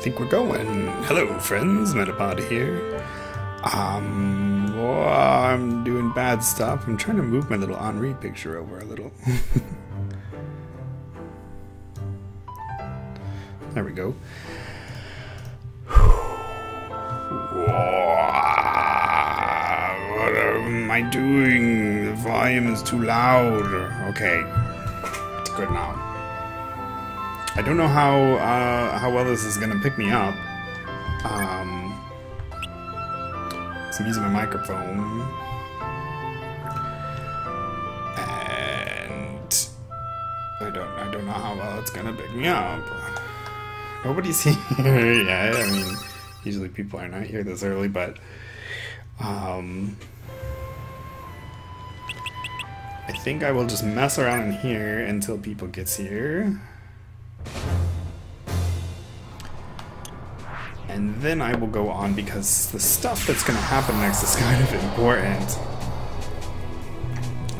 think we're going. Hello, friends. Metapod here. Well, I'm doing bad stuff. I'm trying to move my little Henri picture over a little. There we go. What am I doing? The volume is too loud. Okay, it's good now. I don't know how well this is gonna pick me up. So I'm using my microphone, and I don't know how well it's gonna pick me up. Nobody's here. Yeah, I mean, usually people are not here this early, but I think I will just mess around in here until people gets here. And then I will go on because the stuff that's going to happen next is kind of important.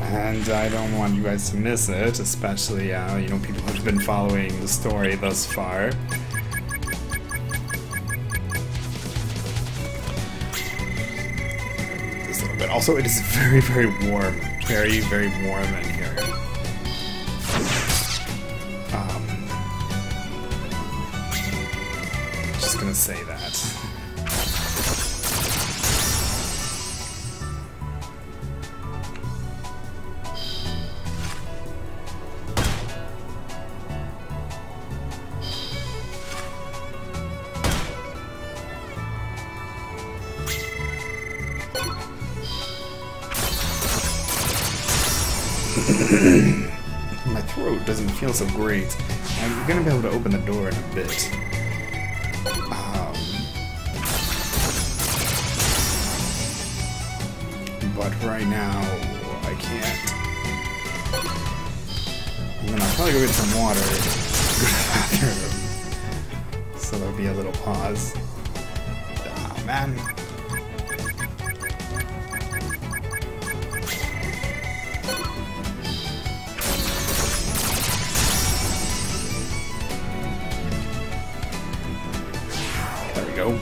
And I don't want you guys to miss it, especially, you know, people who've been following the story thus far. Just a little bit. Also, it is very, very warm. Very, very warm in here. Gonna say that. My throat doesn't feel so great. I'm gonna be able to open the door in a bit. But right now, I can't. And then I'll probably go get some water, go to the bathroom. So there'll be a little pause. Oh man. There we go.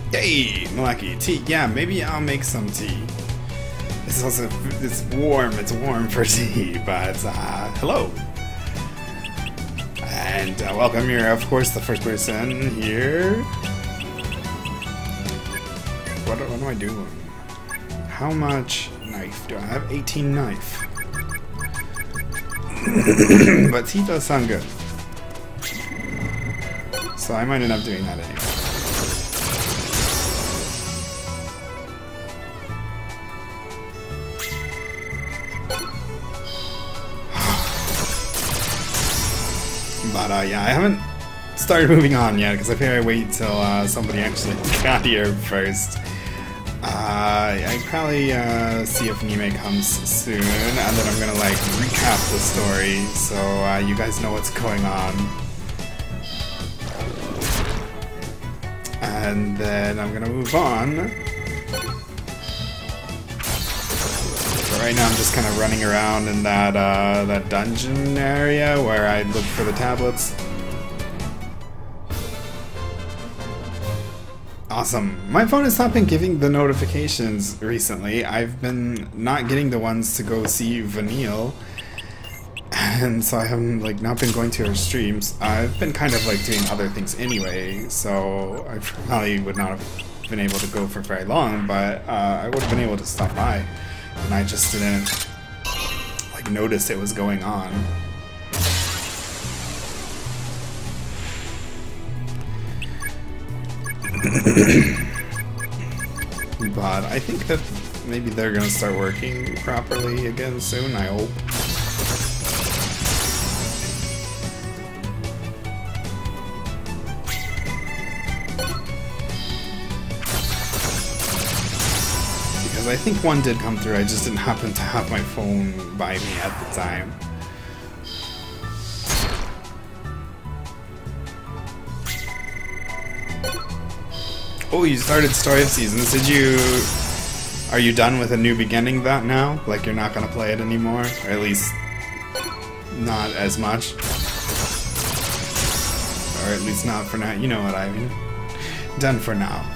Hey, Malaki, tea. Yeah, maybe I'll make some tea. It's also, it's warm for tea, but hello. And welcome, you're of course the first person here. What am I doing? How much knife do I have? 18 knife. But tea does sound good. So I might end up doing that anyway. But yeah, I haven't started moving on yet because I figure I wait till somebody actually got here first. I probably see if Nime comes soon, and then I'm gonna like recap the story so you guys know what's going on. And then I'm gonna move on. Right now I'm just kind of running around in that that dungeon area where I look for the tablets. Awesome. My phone has not been giving the notifications recently. I've been not getting the ones to go see Vanille, and so I haven't like not been going to her streams. I've been kind of like doing other things anyway, so I probably would not have been able to go for very long, but I would have been able to stop by. And I just didn't like notice it was going on. But I think that maybe they're gonna start working properly again soon, I hope. because I think one did come through. I just didn't happen to have my phone by me at the time. Oh, you started Story of Seasons. Did you... Are you done with A New Beginning that now? Like you're not gonna play it anymore? Or at least not as much? Or at least not for now. You know what I mean. Done for now.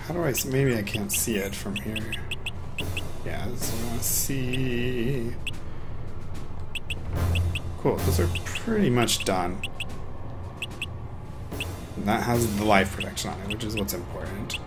How do I... Maybe I can't see it from here. Yeah, so let's see... Cool, those are pretty much done. And that has the life protection on it, which is what's important.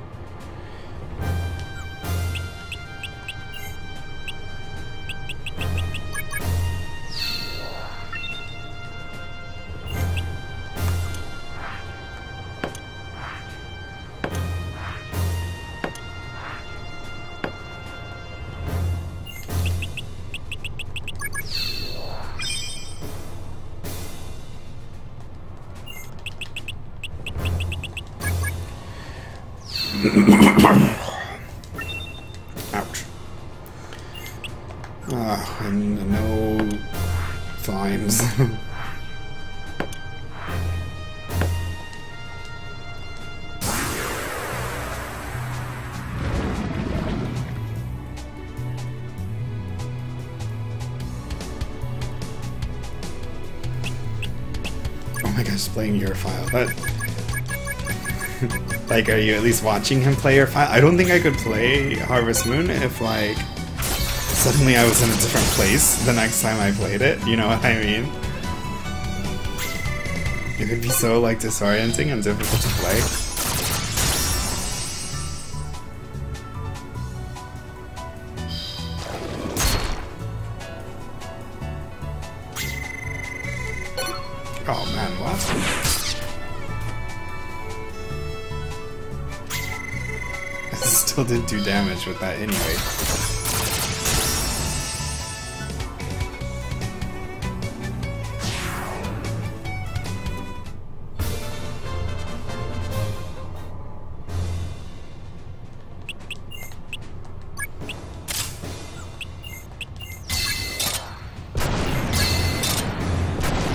Ouch. And no slimes. Oh my gosh, playing your file. That... Like, are you at least watching him play your file? I don't think I could play Harvest Moon if, like, suddenly I was in a different place the next time I played it. You know what I mean? It would be so, like, disorienting and difficult to play. Oh man, what? Still did do damage with that anyway.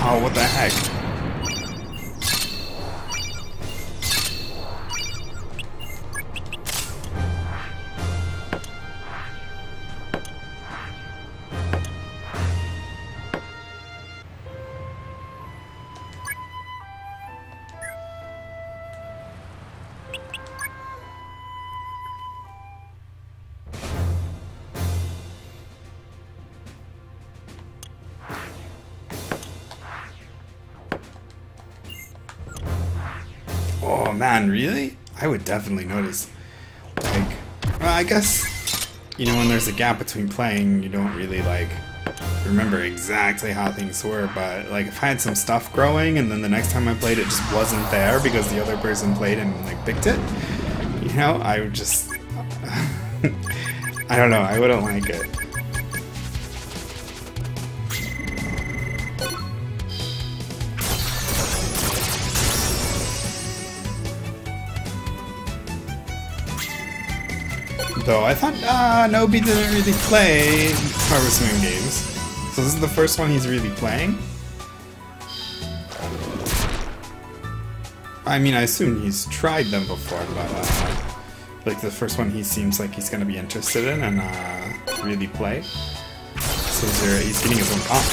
Oh, what the heck? Oh man, really? I would definitely notice. Like, well, I guess, you know, when there's a gap between playing, you don't really, like, remember exactly how things were, but, like, if I had some stuff growing and then the next time I played it just wasn't there because the other person played and, like, picked it, you know, I would just... I don't know, I wouldn't like it. Though I thought Nobi didn't really play Harvest Moon games. So this is the first one he's really playing? I mean, I assume he's tried them before, but like the first one he seems like he's gonna be interested in and really play. So he's getting his own comp.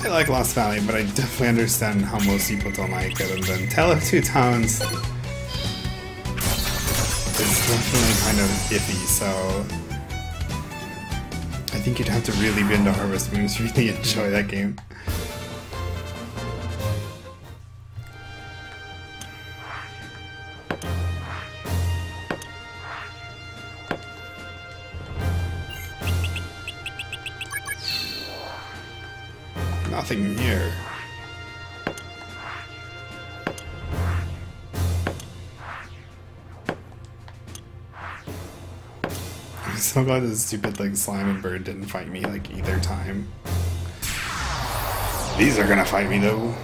I like Lost Valley, but I definitely understand how most people don't like it. And then Tale of Two Towns is definitely kind of iffy, so I think you'd have to really be into Harvest Moon to really enjoy that game. Nothing here. I'm so glad this stupid like slime and bird didn't fight me like either time. These are gonna fight me though.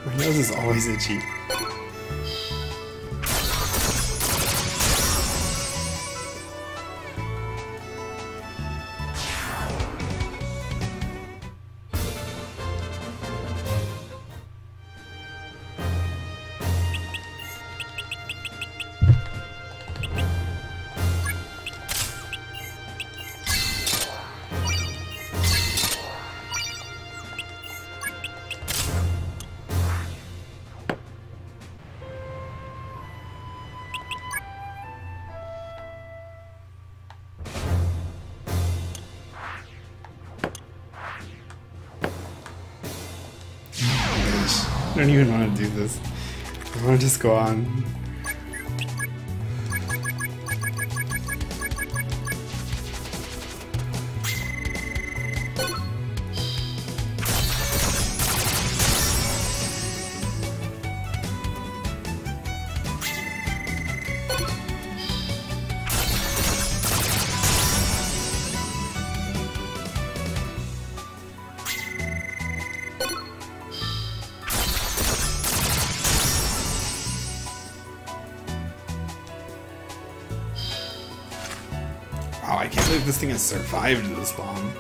My nose is always itchy. I don't even want to do this. I want to just go on. Wow, I can't believe this thing has survived this long.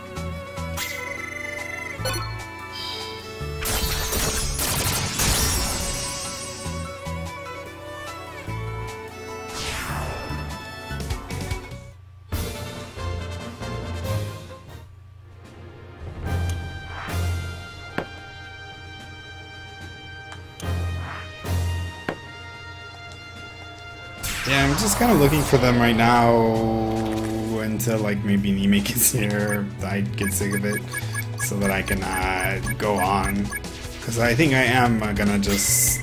Yeah, I'm just kind of looking for them right now until like maybe Nime gets here, I get sick of it, so that I can go on. Because I think I am gonna just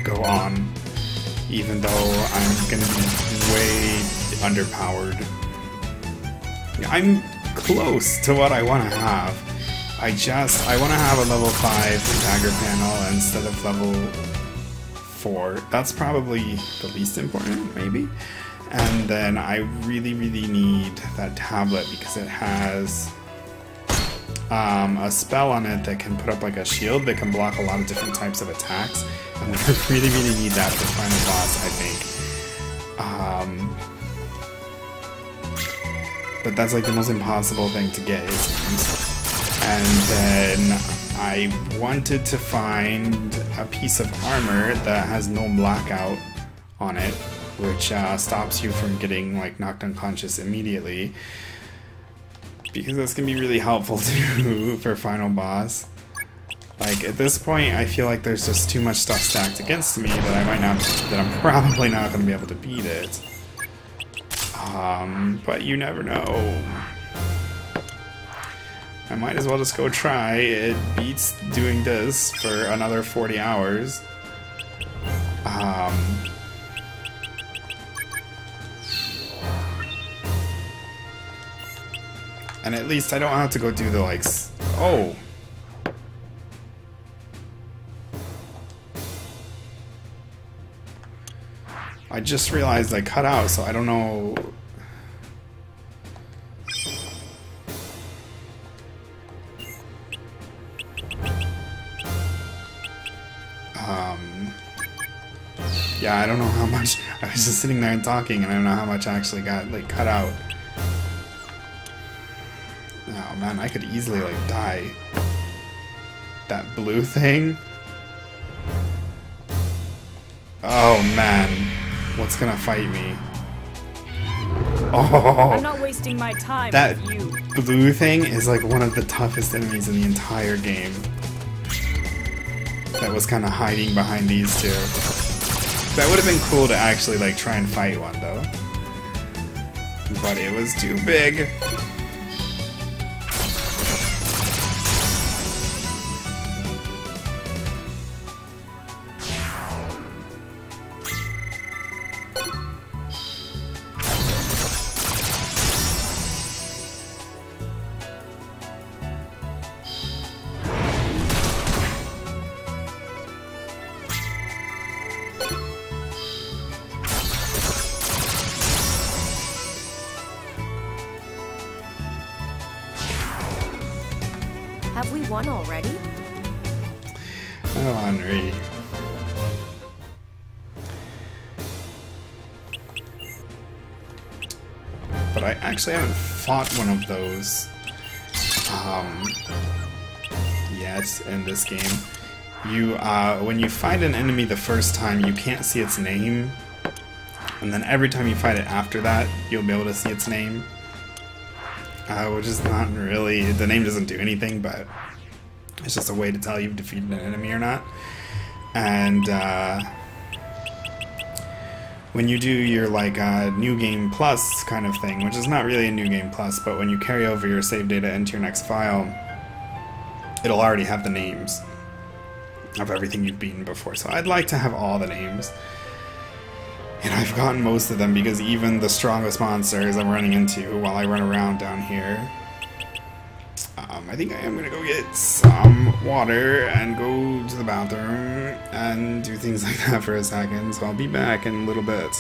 go on, even though I'm gonna be way underpowered. I'm close to what I want to have. I want to have a level 5 dagger panel instead of level 4. That's probably the least important, maybe. And then I really, really need that tablet because it has a spell on it that can put up like a shield that can block a lot of different types of attacks. And we really, really need that for final boss, I think. But that's like the most impossible thing to get, it seems. And then I wanted to find a piece of armor that has no blackout on it, which stops you from getting like knocked unconscious immediately, because that's gonna be really helpful too for final boss. Like at this point, I feel like there's just too much stuff stacked against me that I'm probably not gonna be able to beat it. But you never know. I might as well just go try. It beats doing this for another 40 hours. And at least I don't have to go do the like... Oh! I just realized I cut out, so I don't know. Yeah, I don't know how much. I was just sitting there and talking, and I don't know how much actually got like cut out. Oh man, I could easily like die. That blue thing. Oh man, what's gonna fight me? Oh, I'm not wasting my time that with you. blue thing is like one of the toughest enemies in the entire game. That was kind of hiding behind these two. That would have been cool to actually like try and fight one though. But it was too big. Have we won already? Oh, Henri. But I actually haven't fought one of those yet in this game. You, when you fight an enemy the first time, you can't see its name. And then every time you fight it after that, you'll be able to see its name. Which is not really, the name doesn't do anything, but it's just a way to tell you've defeated an enemy or not. And when you do your like New Game Plus kind of thing, which is not really a New Game Plus, but when you carry over your save data into your next file, it'll already have the names of everything you've beaten before. So I'd like to have all the names. And I've gotten most of them because even the strongest monsters I'm running into while I run around down here. I think I am going to go get some water and go to the bathroom and do things like that for a second. So I'll be back in a little bit.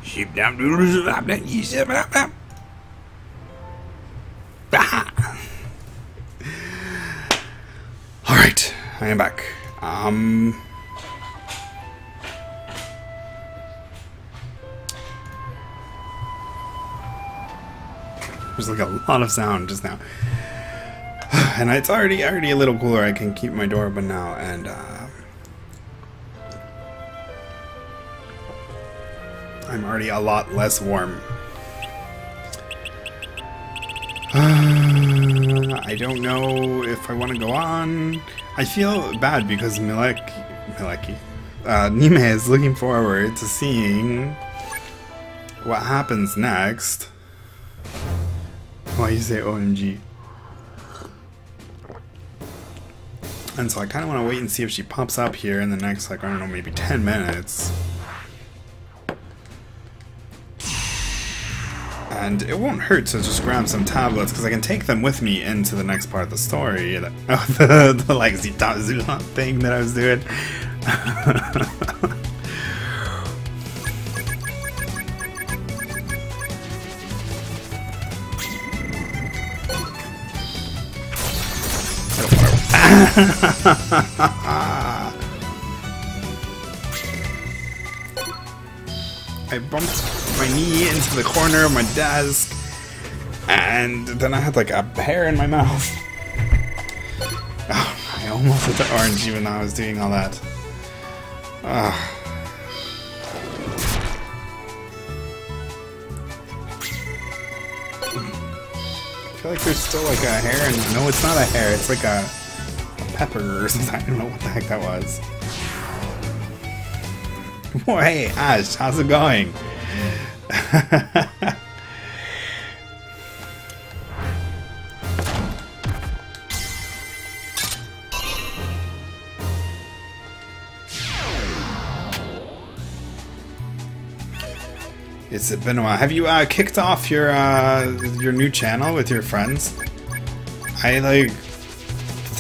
Sheep down doodles. Alright, I am back. There's like a lot of sound just now. And it's already a little cooler. I can keep my door open now, and I'm already a lot less warm. I don't know if I want to go on. I feel bad because Nime is looking forward to seeing what happens next. Why you say OMG? And so I kind of want to wait and see if she pops up here in the next, like, I don't know, maybe 10 minutes. And it won't hurt to just grab some tablets, because I can take them with me into the next part of the story. The like Zita thing that I was doing. I bumped my knee into the corner of my desk, and then I had like a hair in my mouth. Oh, I almost hit the orange even though I was doing all that. I feel like there's still like a hair, and no, it's not a hair, it's like a pepper or something. I don't know what the heck that was. Oh, hey, Ash, how's it going? It's been a while. Have you kicked off your new channel with your friends? I like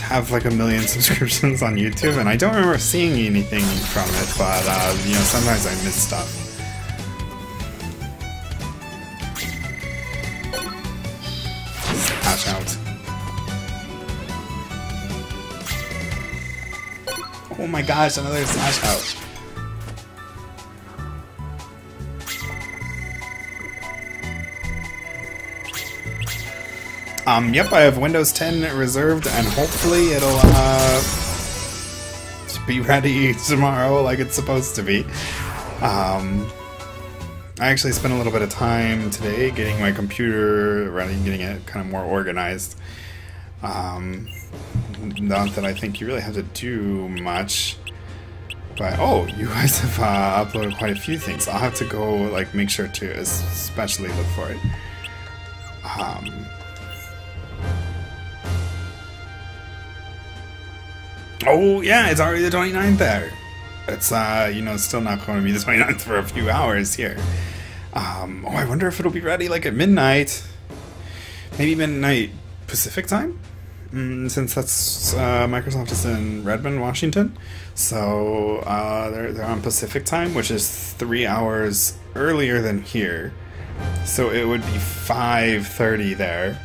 have like 1 million subscriptions on YouTube, and I don't remember seeing anything from it, but you know, sometimes I miss stuff. Smash out. Oh my gosh, another smash out. Yep, I have Windows 10 reserved, and hopefully it'll be ready tomorrow like it's supposed to be. I actually spent a little bit of time today getting my computer ready, getting it kind of more organized. Not that I think you really have to do much, but oh, you guys have uploaded quite a few things. I'll have to go like make sure to especially look for it. Oh yeah, it's already the 29th there. It's you know, still not going to be the 29th for a few hours here. Oh, I wonder if it'll be ready like at midnight. Maybe midnight Pacific time? Since that's Microsoft is in Redmond, Washington. So they're on Pacific time, which is 3 hours earlier than here. So it would be 5:30 there.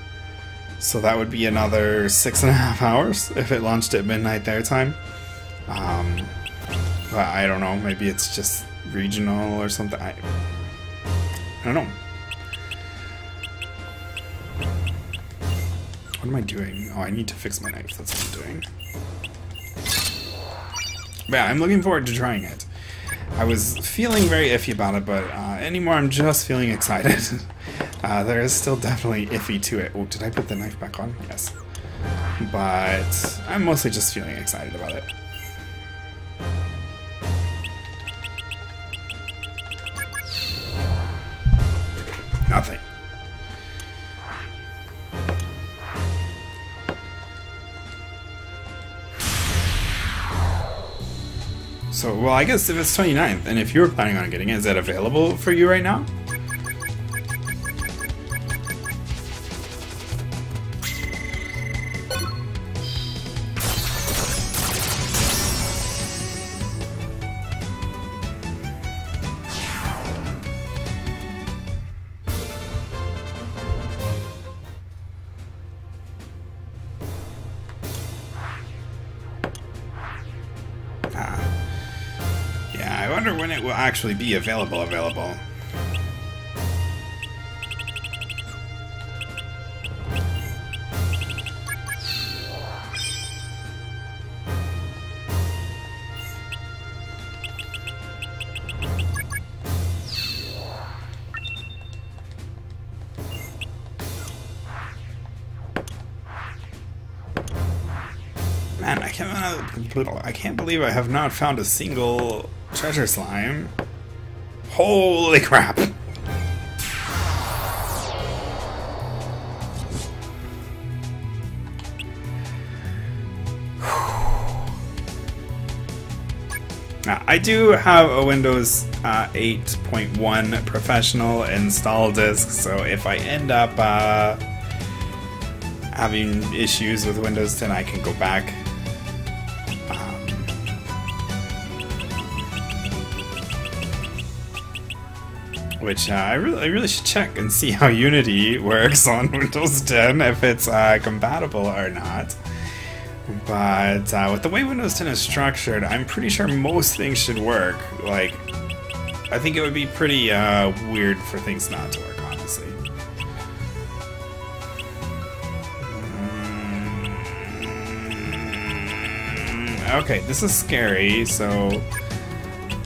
So that would be another 6.5 hours if it launched at midnight their time. But I don't know, maybe it's just regional or something. I don't know. What am I doing? Oh, I need to fix my knife. That's what I'm doing. But yeah, I'm looking forward to trying it. I was feeling very iffy about it, but anymore I'm just feeling excited. There is still definitely iffy to it. Oh, did I put the knife back on? Yes. But I'm mostly just feeling excited about it. Nothing. So, well, I guess if it's 29th, and if you were planning on getting it, is that available for you right now? wonder when it will actually be available. Man, I can't believe I have not found a single treasure slime. Holy crap! Now, I do have a Windows 8.1 Professional install disk, so if I end up having issues with Windows 10, I can go back. Which I really should check and see how Unity works on Windows 10, if it's compatible or not. But with the way Windows 10 is structured, I'm pretty sure most things should work. Like, I think it would be pretty weird for things not to work, honestly. Okay, this is scary, so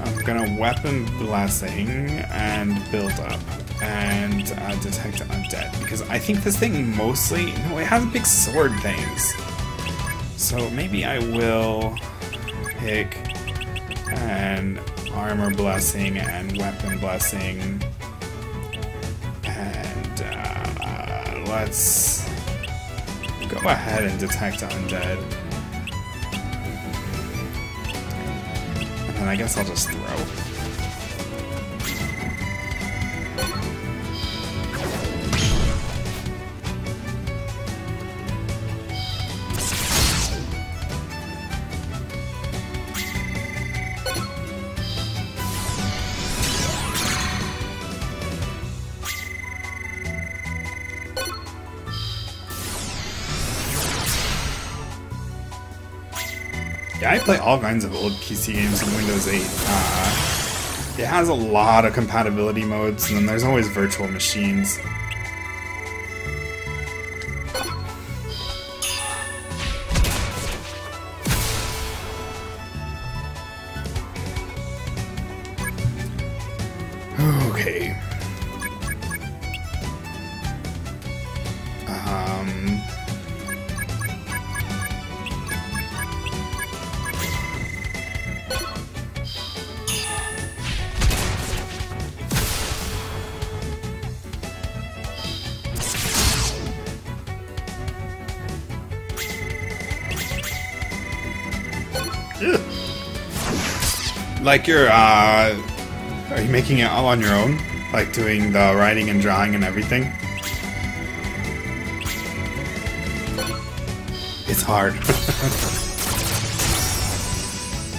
I'm gonna weapon blessing and build up and detect undead, because I think this thing mostly, no, it has big sword things. So maybe I will pick an armor blessing and weapon blessing, and let's go ahead and detect undead. And I guess I'll just throw. Yeah, I play all kinds of old PC games in Windows 8. It has a lot of compatibility modes, and then there's always virtual machines. Okay. Like are you making it all on your own? Like doing the writing and drawing and everything? It's hard.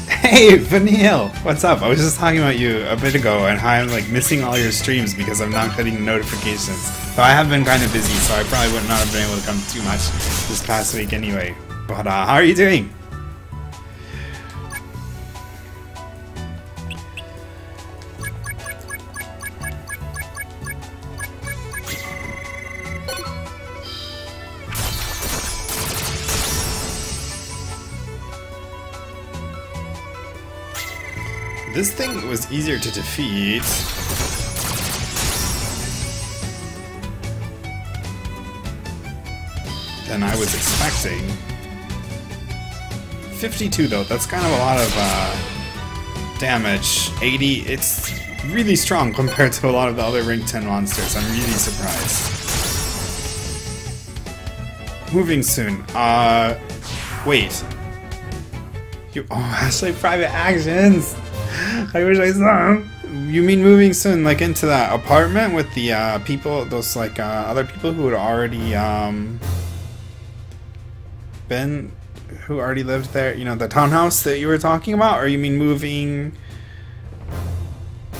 Hey, Vanille! What's up? I was just talking about you a bit ago and how I'm like missing all your streams because I'm not getting notifications. So I have been kind of busy, so I probably would not have been able to come too much this past week anyway. But how are you doing? This thing was easier to defeat. Than I was expecting. 52 though, that's kind of a lot of damage. 80, it's really strong compared to a lot of the other Ring 10 monsters. I'm really surprised. Moving soon. Wait. Hashtag private actions! I wish I saw him. You mean moving soon, like into that apartment with the people, those like other people who had already who already lived there? You know, the townhouse that you were talking about? Or you mean moving,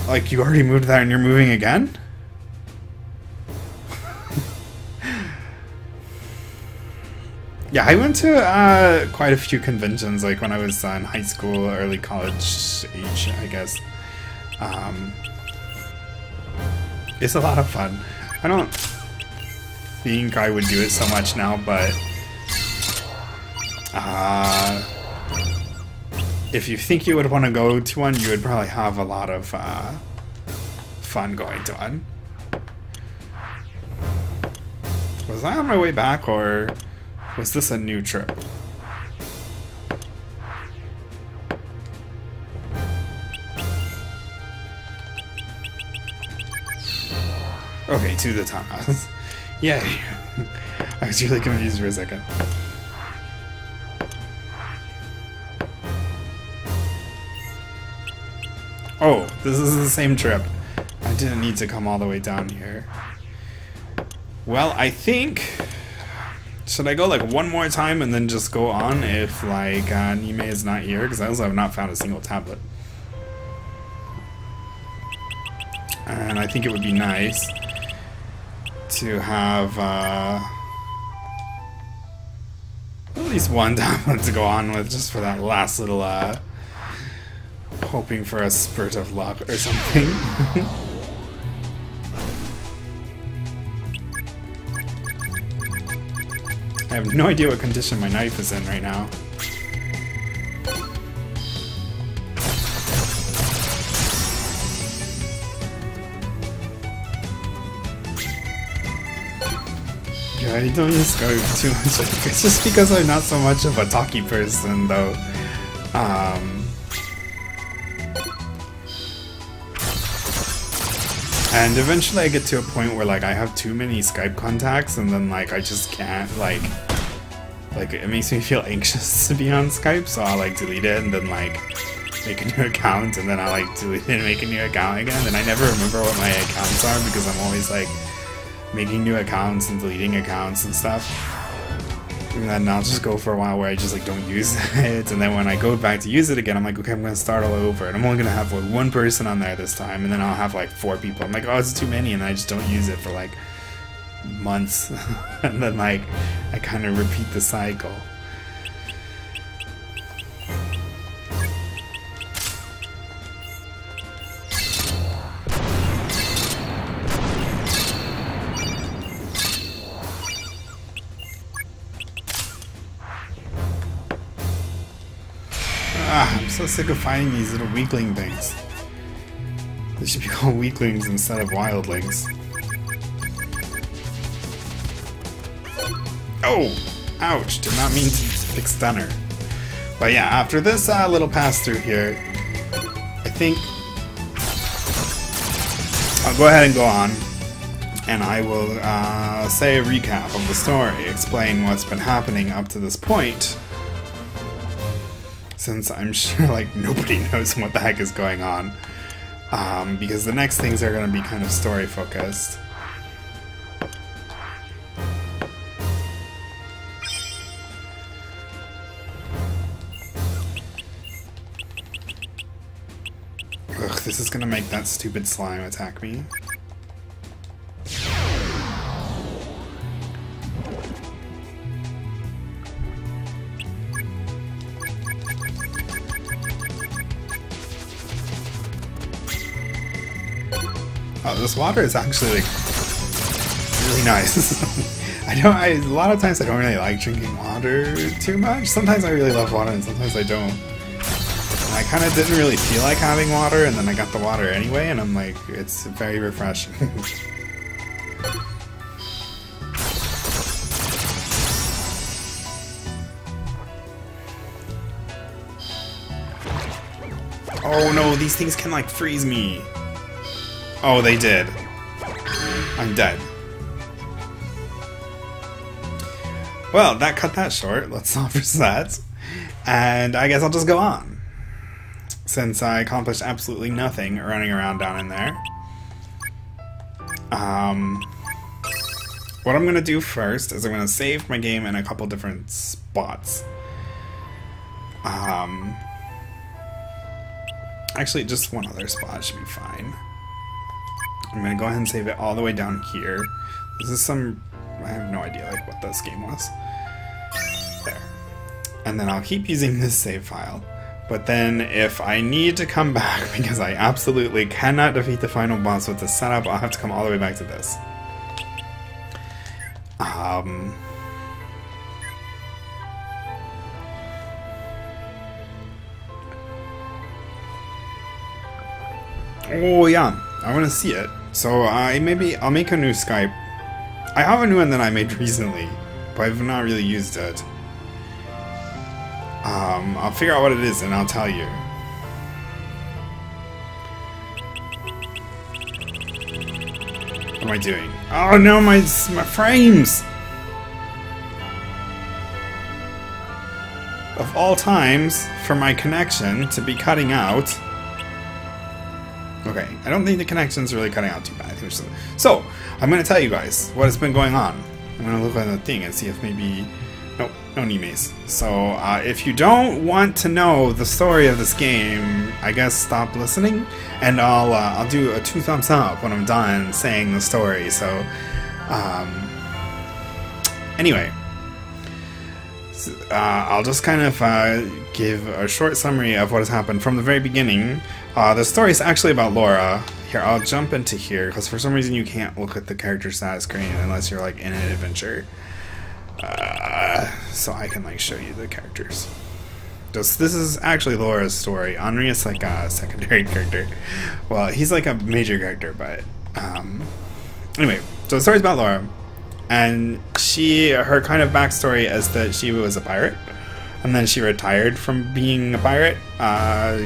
like you already moved there and you're moving again? Yeah, I went to quite a few conventions, like when I was in high school, early college age, I guess. It's a lot of fun. I don't think I would do it so much now, but if you think you would want to go to one, you would probably have a lot of fun going to one. Was I on my way back, or was this a new trip? Okay, to the townhouse. Yay! I was really confused for a second. Oh, this is the same trip. I didn't need to come all the way down here. Well, I think... Should I go like one more time and then just go on if like Nime is not here? Because I also have not found a single tablet. And I think it would be nice to have at least one tablet to go on with, just for that last little hoping for a spurt of luck or something. I have no idea what condition my knife is in right now. Yeah, I don't use Skype too much. I think it's just because I'm not so much of a talky person, though. And eventually I get to a point where like I have too many Skype contacts, and then like I just can't like it makes me feel anxious to be on Skype, so I'll like delete it and then like make a new account, and then I like delete it and make a new account again, and I never remember what my accounts are because I'm always like making new accounts and deleting accounts and stuff. And then I'll just go for a while where I just like don't use it, and then when I go back to use it again, I'm like, okay, I'm gonna start all over, and I'm only gonna have like one person on there this time, and then I'll have like 4 people. I'm like, oh, it's too many, and I just don't use it for like months, and then like I kind of repeat the cycle. I'm so sick of finding these little weakling things. They should be called weaklings instead of wildlings. Oh! Ouch! Did not mean to pick stunner. But yeah, after this little pass through here, I think I'll go ahead and go on, and I will say a recap of the story, explain what's been happening up to this point, since I'm sure like nobody knows what the heck is going on, because the next things are going to be kind of story focused. Ugh, this is going to make that stupid slime attack me. Oh, this water is actually like really nice. a lot of times I don't really like drinking water too much. Sometimes I really love water and sometimes I don't. And I kind of didn't really feel like having water, and then I got the water anyway, and I'm like, it's very refreshing. Oh no, these things can like freeze me. Oh, they did. I'm dead. Well, that cut that short. Let's not reset. And I guess I'll just go on, since I accomplished absolutely nothing running around down in there. What I'm going to do first is I'm going to save my game in a couple different spots. Actually, just one other spot should be fine. I'm going to go ahead and save it all the way down here. This is some... I have no idea like what this game was. There. And then I'll keep using this save file. But then if I need to come back because I absolutely cannot defeat the final boss with the setup, I'll have to come all the way back to this. Oh yeah, I want to see it. So maybe I'll make a new Skype. I have a new one that I made recently, but I've not really used it. I'll figure out what it is and I'll tell you. What am I doing? Oh no, my frames! Of all times, for my connection to be cutting out. Okay, I don't think the connection's really cutting out too bad. I think so, I'm going to tell you guys what has been going on. I'm going to look at the thing and see if maybe... Nope, no Nimes. So, if you don't want to know the story of this game, I guess stop listening, and I'll do a 2 thumbs up when I'm done saying the story. So, anyway, I'll just kind of give a short summary of what has happened from the very beginning. The story is actually about Laura. Here, I'll jump into here, because for some reason you can't look at the character status screen unless you're like in an adventure. So I can like show you the characters. This is actually Laura's story. Henri is like a secondary character. Well, he's like a major character, but anyway, so the story's about Laura, and her kind of backstory is that she was a pirate, and then she retired from being a pirate.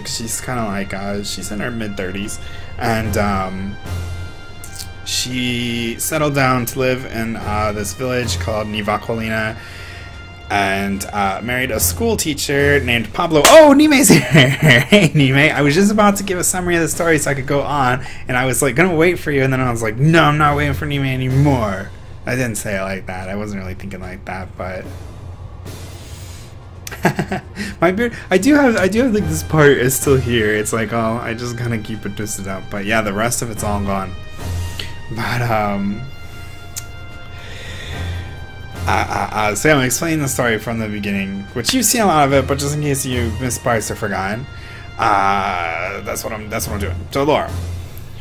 She's kind of like she's in her mid-30s, and she settled down to live in this village called Nivakolina, and married a school teacher named Pablo. Oh, Nime's here! Hey, Nime. I was just about to give a summary of the story so I could go on, and I was like gonna wait for you, and then I was like, no, I'm not waiting for Nime anymore. I didn't say it like that. I wasn't really thinking like that, but my beard. I do have like this part is still here. It's like, oh, I just gotta keep it twisted up. But yeah, the rest of it's all gone. But so I'm explaining the story from the beginning, which you've seen a lot of it, but just in case you missed parts or forgotten, that's what I'm doing. So Laura,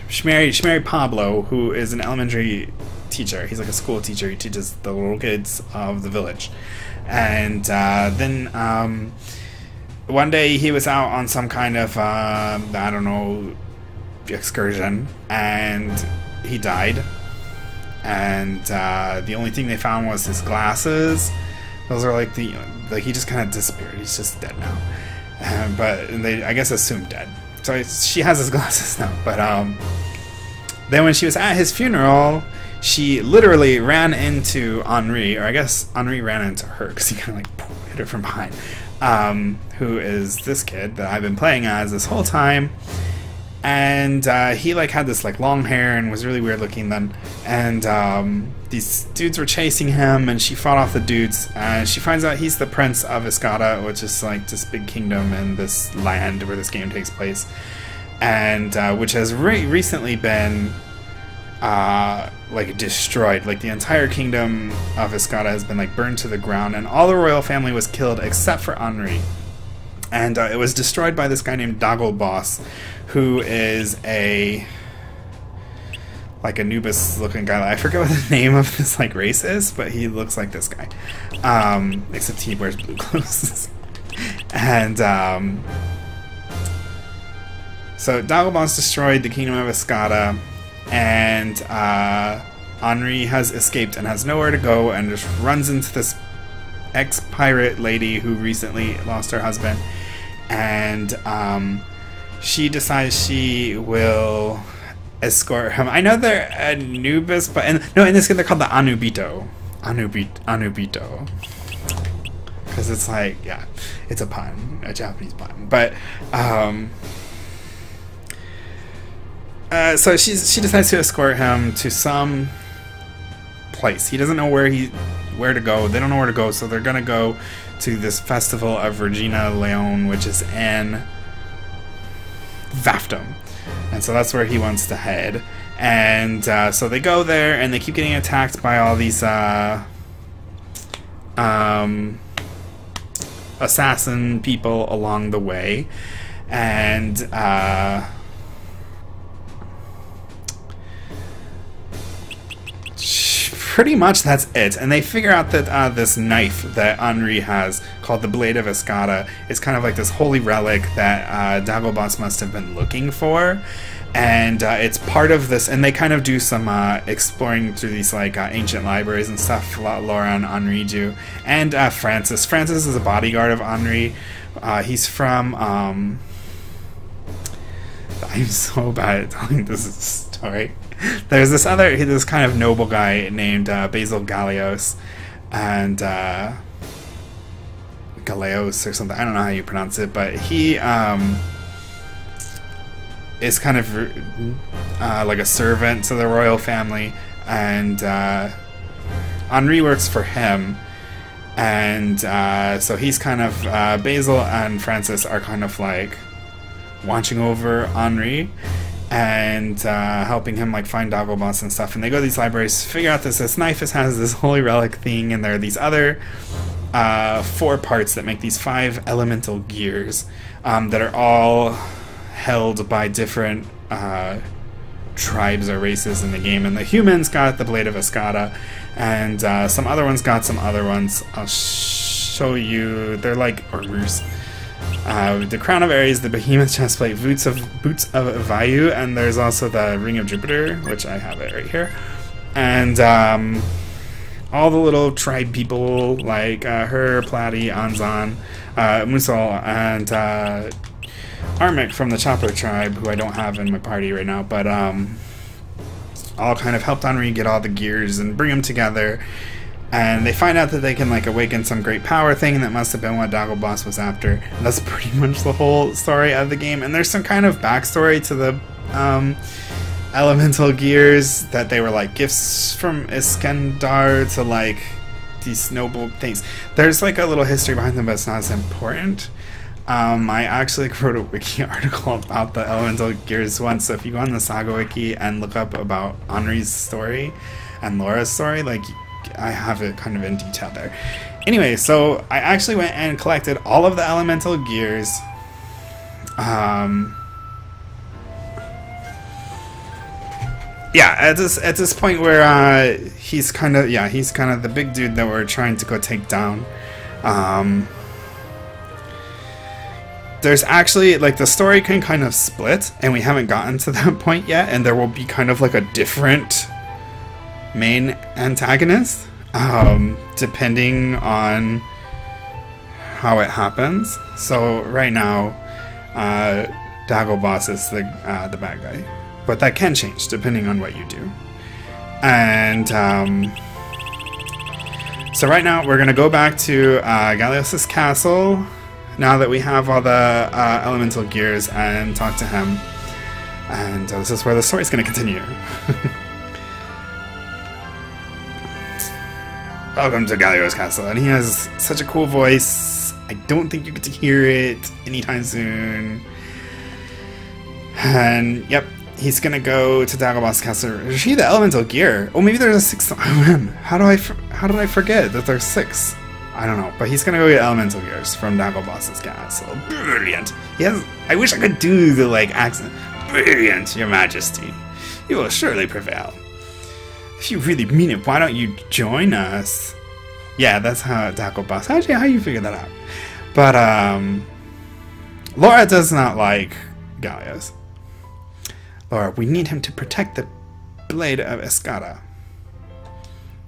she married Pablo, who is an elementary teacher. He's like a school teacher. He teaches the little kids of the village. And then one day he was out on some kind of I don't know, excursion, and he died. And the only thing they found was his glasses. Those are like he just kind of disappeared. He's just dead now. But they, I guess, assumed dead. So she has his glasses now. But then when she was at his funeral, she literally ran into Henri, or I guess Henri ran into her because he kind of like hit her from behind. Who is this kid that I've been playing as this whole time. And he like had this like long hair and was really weird looking then. And these dudes were chasing him, and she fought off the dudes. And she finds out he's the prince of Escada, which is like this big kingdom in this land where this game takes place, and which has recently been like destroyed. Like the entire kingdom of Escada has been like burned to the ground, and all the royal family was killed except for Henri. And it was destroyed by this guy named Dagobas, who is like Anubis looking guy. I forget what the name of this like race is, but he looks like this guy. Except he wears blue clothes. And so Dagobas destroyed the kingdom of Escada, and Henri has escaped and has nowhere to go, and just runs into this ex-pirate lady who recently lost her husband, and she decides she will escort him. I know they're Anubis, but in this game they're called the Anubito. Anubito. Because it's like, yeah, it's a pun, a Japanese pun. But so she decides to escort him to some place. He doesn't know where to go. They don't know where to go, so they're gonna go to this festival of Regina Leon, which is in Vaftum, and so that's where he wants to head. And so they go there, and they keep getting attacked by all these assassin people along the way, and pretty much that's it. And they figure out that this knife that Henri has, called the Blade of Escada, is kind of like this holy relic that Dagobas must have been looking for. And it's part of this, and they kind of do some exploring through these like ancient libraries and stuff. Laura and Henri do, and Francis. Francis is a bodyguard of Henri. He's from. I'm so bad at telling this story. There's this kind of noble guy named Basil Galeos, and Galeos or something. I don't know how you pronounce it, but he is kind of like a servant to the royal family, and Henri works for him, and so he's kind of Basil and Francis are kind of like watching over Henri and helping him like find Dagobas and stuff. And they go to these libraries, figure out this knife has this holy relic thing, and there are these other 4 parts that make these 5 elemental gears that are all held by different tribes or races in the game. And the humans got the Blade of Escada, and some other ones got some other ones. I'll show you. They're like armors. The Crown of Ares, the Behemoth Chestplate, Boots of Vayu, and there's also the Ring of Jupiter, which I have it right here. And all the little tribe people like Her, Platy, Anzan, Musal, and Armic from the Chopper tribe, who I don't have in my party right now, but all kind of helped Henri get all the gears and bring them together. And they find out that they can like awaken some great power thing that must have been what Dagobas was after. And that's pretty much the whole story of the game. And there's some kind of backstory to the elemental gears, that they were like gifts from Iskandar to like these noble things. There's like a little history behind them, but it's not as important. I actually wrote a wiki article about the elemental gears once, so if you go on the Saga wiki and look up about Henri's story and Laura's story, like I have it kind of in detail there. Anyway, so I actually went and collected all of the elemental gears. Yeah, at this point where he's kind of the big dude that we're trying to go take down. There's actually, like, the story can kind of split, and we haven't gotten to that point yet, and there will be kind of like a different main antagonist, depending on how it happens. So right now, Dagobas is the bad guy, but that can change depending on what you do. And so right now we're gonna go back to Galeos' castle now that we have all the elemental gears, and talk to him. And this is where the story's gonna continue. Welcome to Galeos' castle, and he has such a cool voice. I don't think you get to hear it anytime soon. And yep, he's gonna go to Dagobas' castle. Is she the elemental gear? Oh, maybe there's a 6th. Oh man, how did I forget that there's 6? I don't know, but he's gonna go get elemental gears from Dagobas' castle. Brilliant. Yes, I wish I could do the like accent. Brilliant, Your Majesty. You will surely prevail. If you really mean it, why don't you join us? Yeah, that's how Dagobas. How you figure that out? But Laura does not like Galeos. Laura, we need him to protect the Blade of Escada.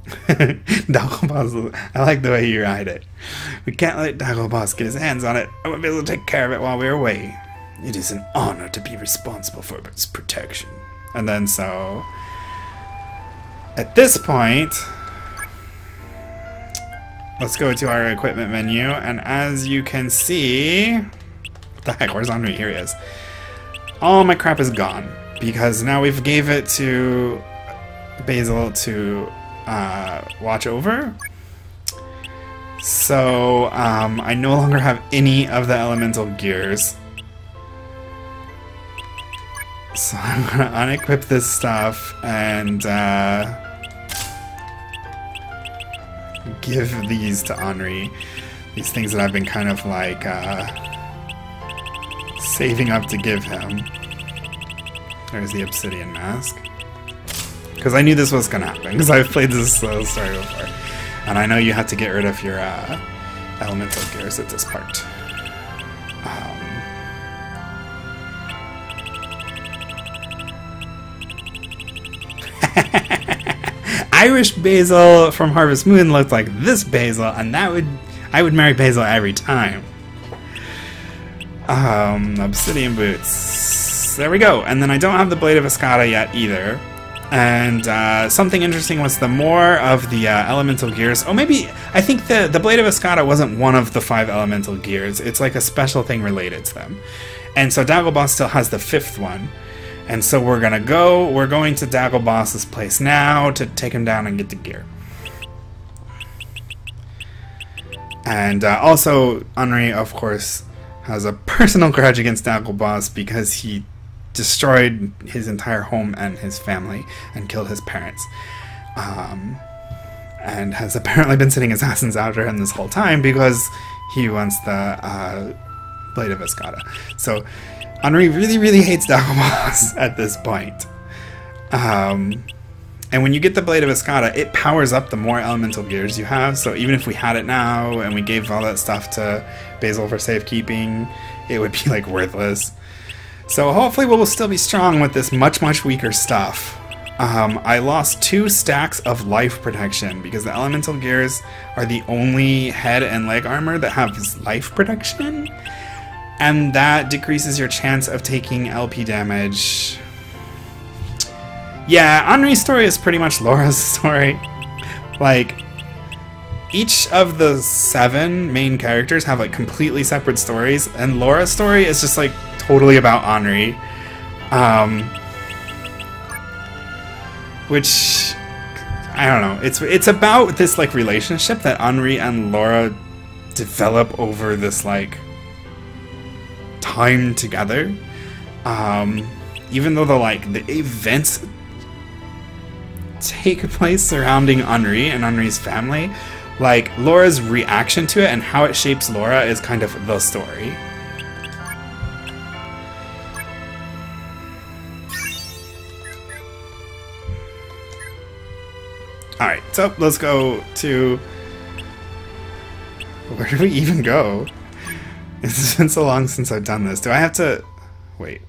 Dagobas, I like the way you write it. We can't let Dagobas get his hands on it. I won't be able to take care of it while we're away. It is an honor to be responsible for its protection. And then so, at this point, let's go to our equipment menu, and as you can see, what the heck, where's Henri? Here he is. All my crap is gone, because now we've gave it to Basil to watch over. So I no longer have any of the elemental gears. So I'm gonna unequip this stuff and give these to Henri. these things that I've been kind of like saving up to give him. There's the obsidian mask. Because I knew this was going to happen, because I've played this story before. And I know you have to get rid of your elemental gears at this part. Irish basil from Harvest Moon looked like this basil, and I would marry basil every time. Obsidian boots. There we go. And then I don't have the Blade of Escada yet either. And something interesting was the more of the elemental gears. Oh, maybe I think the Blade of Escada wasn't one of the 5 elemental gears. It's like a special thing related to them. And so Dagobah still has the 5th one. And so we're going to Dagobah's place now to take him down and get the gear. And also, Henri, of course, has a personal grudge against Dagobah because he destroyed his entire home and his family and killed his parents. And has apparently been sitting assassins after him this whole time because he wants the Blade of Escada. So Henri really, really hates Dagobah at this point. And when you get the Blade of Escada, it powers up the more elemental gears you have. So even if we had it now and we gave all that stuff to Basil for safekeeping, it would be like worthless. So hopefully we'll still be strong with this much, much weaker stuff. I lost 2 stacks of life protection because the elemental gears are the only head and leg armor that have life protection. And that decreases your chance of taking LP damage. Yeah, Henri's story is pretty much Laura's story. Like, each of the 7 main characters have like completely separate stories, and Laura's story is just like totally about Henri. Which, I don't know, it's about this like relationship that Henri and Laura develop over this like time together. Even though the events take place surrounding Henri and Henri's family, like Laura's reaction to it and how it shapes Laura is kind of the story. Alright, so let's go to... Where do we even go? It's been so long since I've done this. Do I have to... Wait.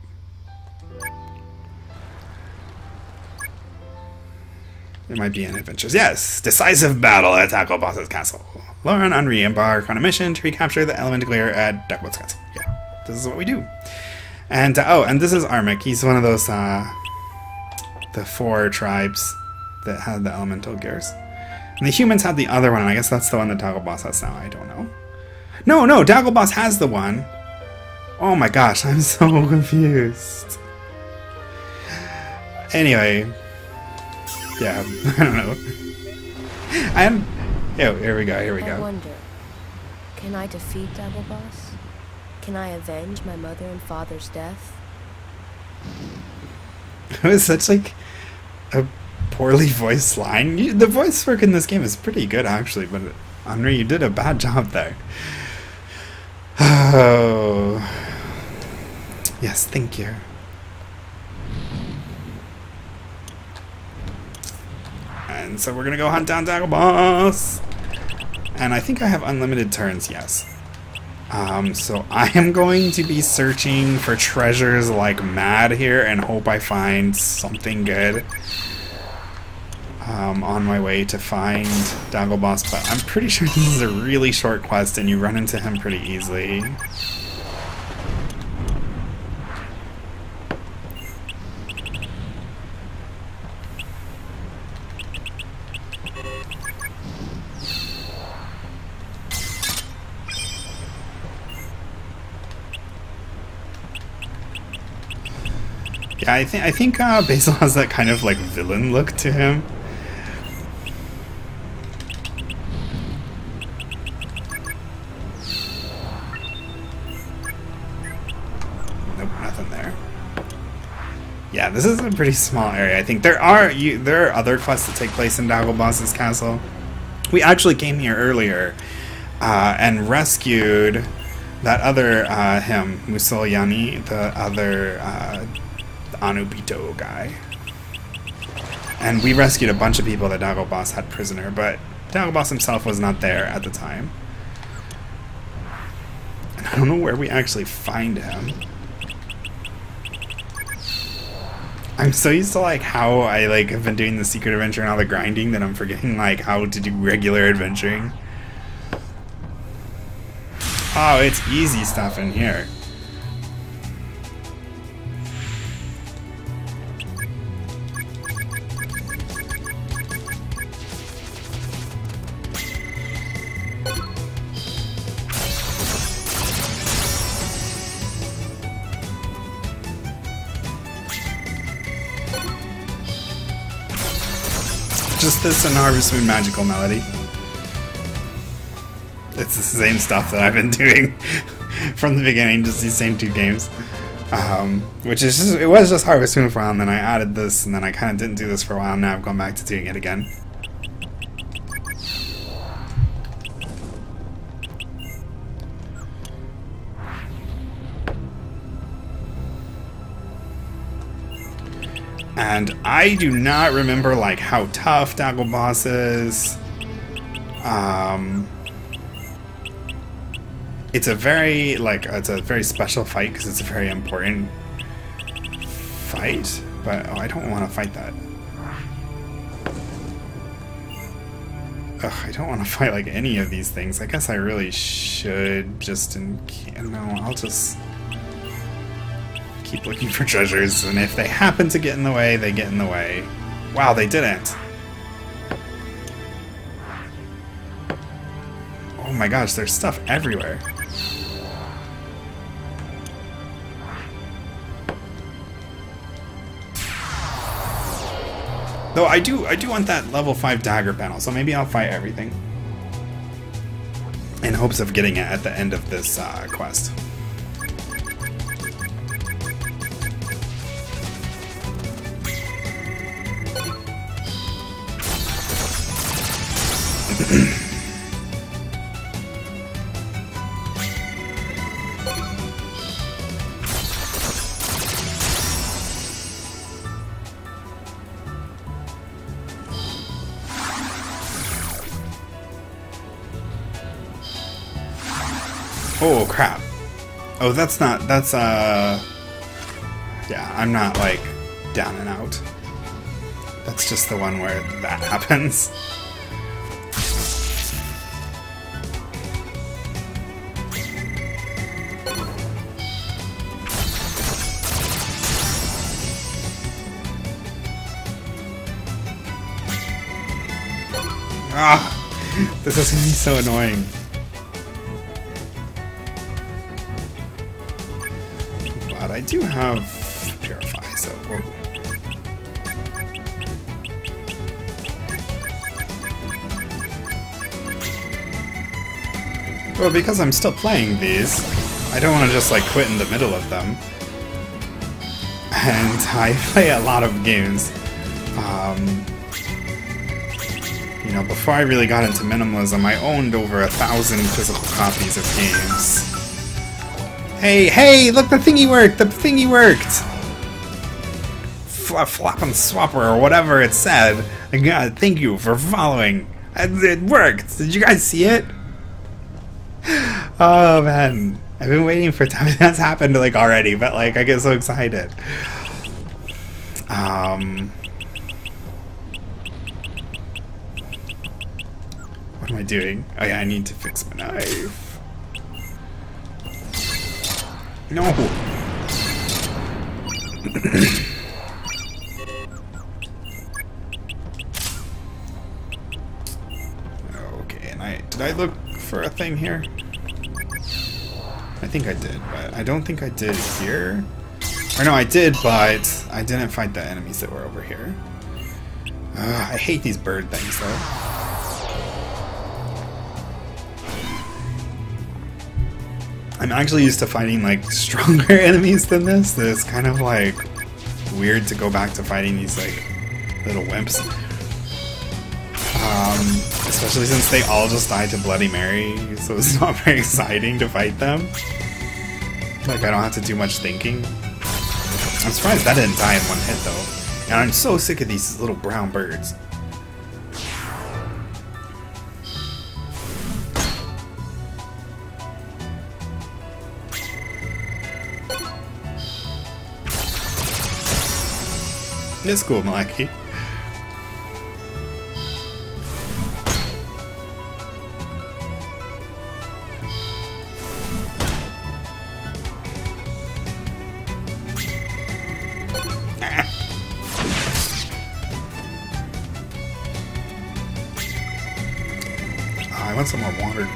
It might be in Adventures. Yes! Decisive battle at Dagobah's castle. Laura and Henri embark on a mission to recapture the elemental gear at Dagobah's castle. Yeah, this is what we do. And, oh, and this is Armic. He's one of those, the 4 tribes that had the elemental gears. And the humans had the other one, and I guess that's the one that Dagobah has now. I don't know. No, Dagobah has the one. Oh my gosh, I'm so confused. Anyway. Yeah, I don't know. Here we go. I wonder, can I defeat Dagobah? Can I avenge my mother and father's death? It was such like a poorly voiced line. The voice work in this game is pretty good actually, but Henri, you did a bad job there. Oh. Yes, thank you. And so we're gonna go hunt down Dagobah. And I think I have unlimited turns, yes. So I am going to be searching for treasures like mad here and hope I find something good on my way to find Dagobah. But I'm pretty sure this is a really short quest and you run into him pretty easily. Yeah, I think Basil has that kind of like villain look to him. Nope, nothing there. Yeah, this is a pretty small area. I think there are other quests that take place in Dagobah's castle. We actually came here earlier and rescued that other him, Musoliani, the other Anubito guy. And we rescued a bunch of people that Dagobas had prisoner, but Dagobas himself was not there at the time. And I don't know where we actually find him. I'm so used to like how I like have been doing the secret adventure and all the grinding that I'm forgetting like how to do regular adventuring. Oh, it's easy stuff in here. Just this and Harvest Moon Magical Melody. It's the same stuff that I've been doing from the beginning, just these same two games. Which is just, it was just Harvest Moon for a while, and then I added this, and then I kind of didn't do this for a while, and now I've gone back to doing it again. And I do not remember like how tough Dagobas is. It's a very special fight because it's a very important fight. But I don't want to fight that. Ugh, I don't want to fight like any of these things. I guess I really should just I'll just keep looking for treasures, and if they happen to get in the way, they get in the way. Wow, they didn't. Oh my gosh, there's stuff everywhere. Though I do want that level 5 dagger panel, so maybe I'll fight everything in hopes of getting it at the end of this quest. Oh crap. Oh, that's yeah, I'm not like down and out. That's just the one where that happens. Ah, this is gonna be so annoying. But I do have Purify, so whoa. Well, because I'm still playing these, I don't want to just like quit in the middle of them. And I play a lot of games. You know, before I really got into minimalism, I owned over 1,000 physical copies of games. Hey, look, the thingy worked! The thingy worked! Flop and swapper, or whatever it said. God, thank you for following. It worked! Did you guys see it? Oh, man. I've been waiting for time that's happened, like, already, but, like, I get so excited. What am I doing? Oh yeah, I need to fix my knife. No! Okay, and did I look for a thing here? I think I did, but I don't think I did here. Or no, I did, but I didn't fight the enemies that were over here. I hate these bird things, though. I'm actually used to fighting, like, stronger enemies than this. It's kind of, like, weird to go back to fighting these, like, little wimps. Especially since they all just died to Bloody Mary, so it's not very exciting to fight them. Like, I don't have to do much thinking. I'm surprised that didn't die in one hit, though. And I'm so sick of these little brown birds. It's cool, Maleki. I want some more water.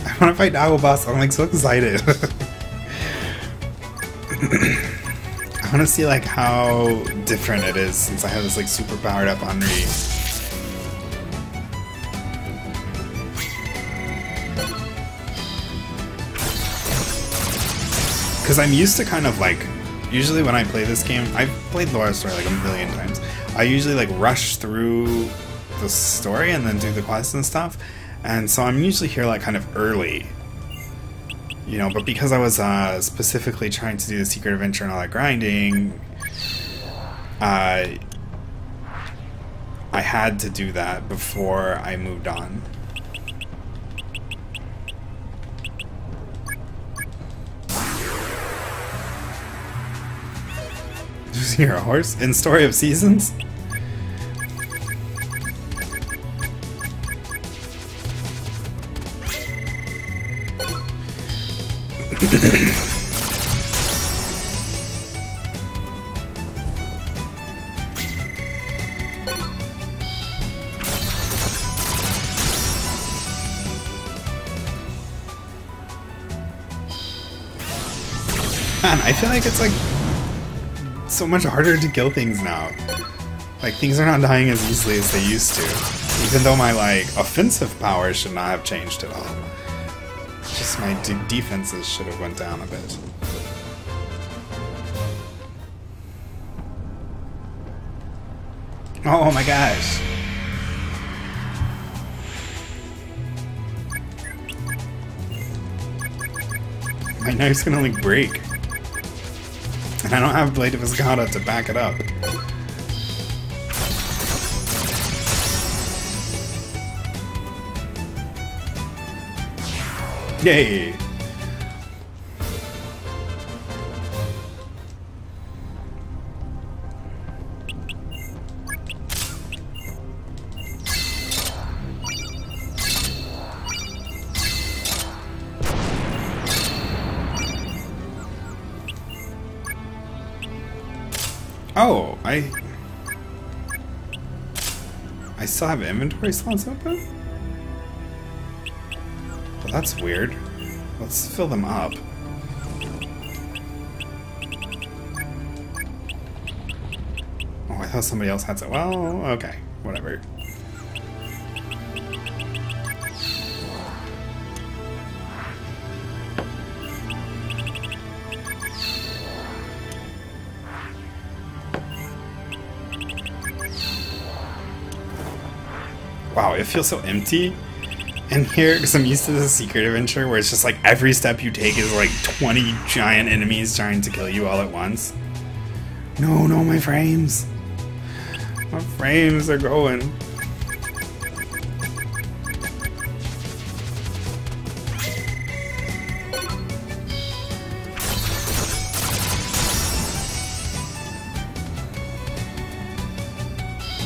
I want to fight Owl Boss. I'm like so excited. I want to see like how different it is since I have this like super powered up Henri. Because I'm used to kind of like, usually when I play this game, I've played Laura Story like a million times. I usually like rush through the story and then do the quests and stuff. And so I'm usually here like kind of early, you know, but because I was specifically trying to do the secret adventure and all that grinding, I had to do that before I moved on. Did you see your horse in Story of Seasons? Man, I feel like it's like so much harder to kill things now. Like things are not dying as easily as they used to. Even though my like offensive power should not have changed at all. Just my defenses should have went down a bit. Oh my gosh. My knife's gonna like break. And I don't have Blade of Escada to back it up. Yay! Oh, I still have inventory slots open? Well, that's weird. Let's fill them up. Oh, I thought somebody else had some. Well, okay, whatever. Wow, it feels so empty in here because I'm used to this secret adventure where it's just like every step you take is like 20 giant enemies trying to kill you all at once. No, no, my frames. My frames are going.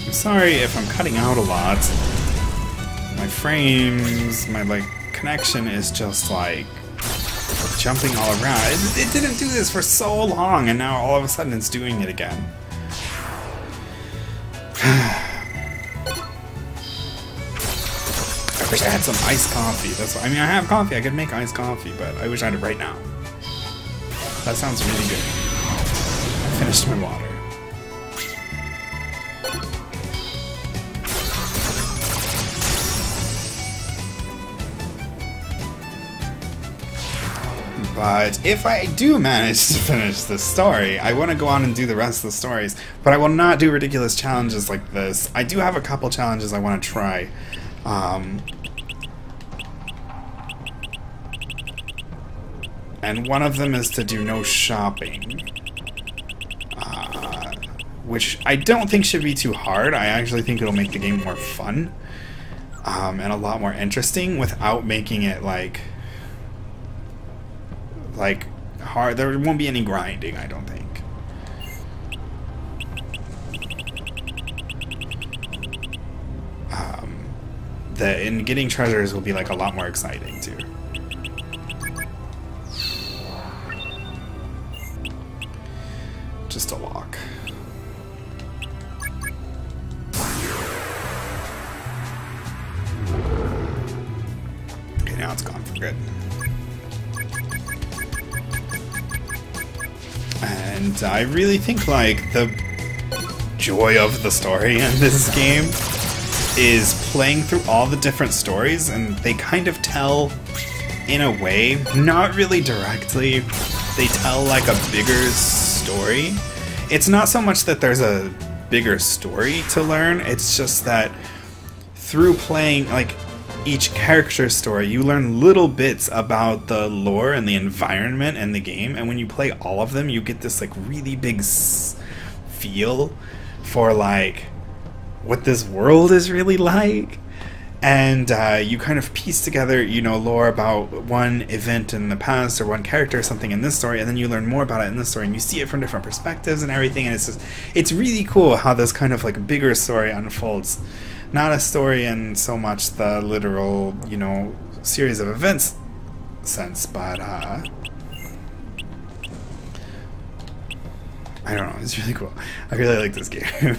I'm sorry if I'm cutting out a lot. My frames, my like connection is just like jumping all around. It didn't do this for so long and now all of a sudden it's doing it again. I wish I had some iced coffee. That's what, I mean, I have coffee. I could make iced coffee, but I wish I had it right now. That sounds really good. I finished my water. But if I do manage to finish this story, I want to go on and do the rest of the stories. But I will not do ridiculous challenges like this. I do have a couple challenges I want to try. And one of them is to do no shopping. Which I don't think should be too hard. I actually think it'll make the game more fun. And a lot more interesting without making it like hard. There won't be any grinding, I don't think. And getting treasures will be like a lot more exciting too. Just a lock. Okay, now it's gone for good. And I really think like the joy of the story in this game is playing through all the different stories, and they kind of tell in a way, not really directly, they tell like a bigger story. It's not so much that there's a bigger story to learn, it's just that through playing like each character's story, you learn little bits about the lore and the environment and the game, and when you play all of them, you get this like really big feel for like what this world is really like. And you kind of piece together, you know, lore about one event in the past or one character or something in this story, and then you learn more about it in this story, and you see it from different perspectives and everything, and it's really cool how this kind of like bigger story unfolds. Not a story in so much the literal, you know, series of events sense, but I don't know, it's really cool. I really like this game.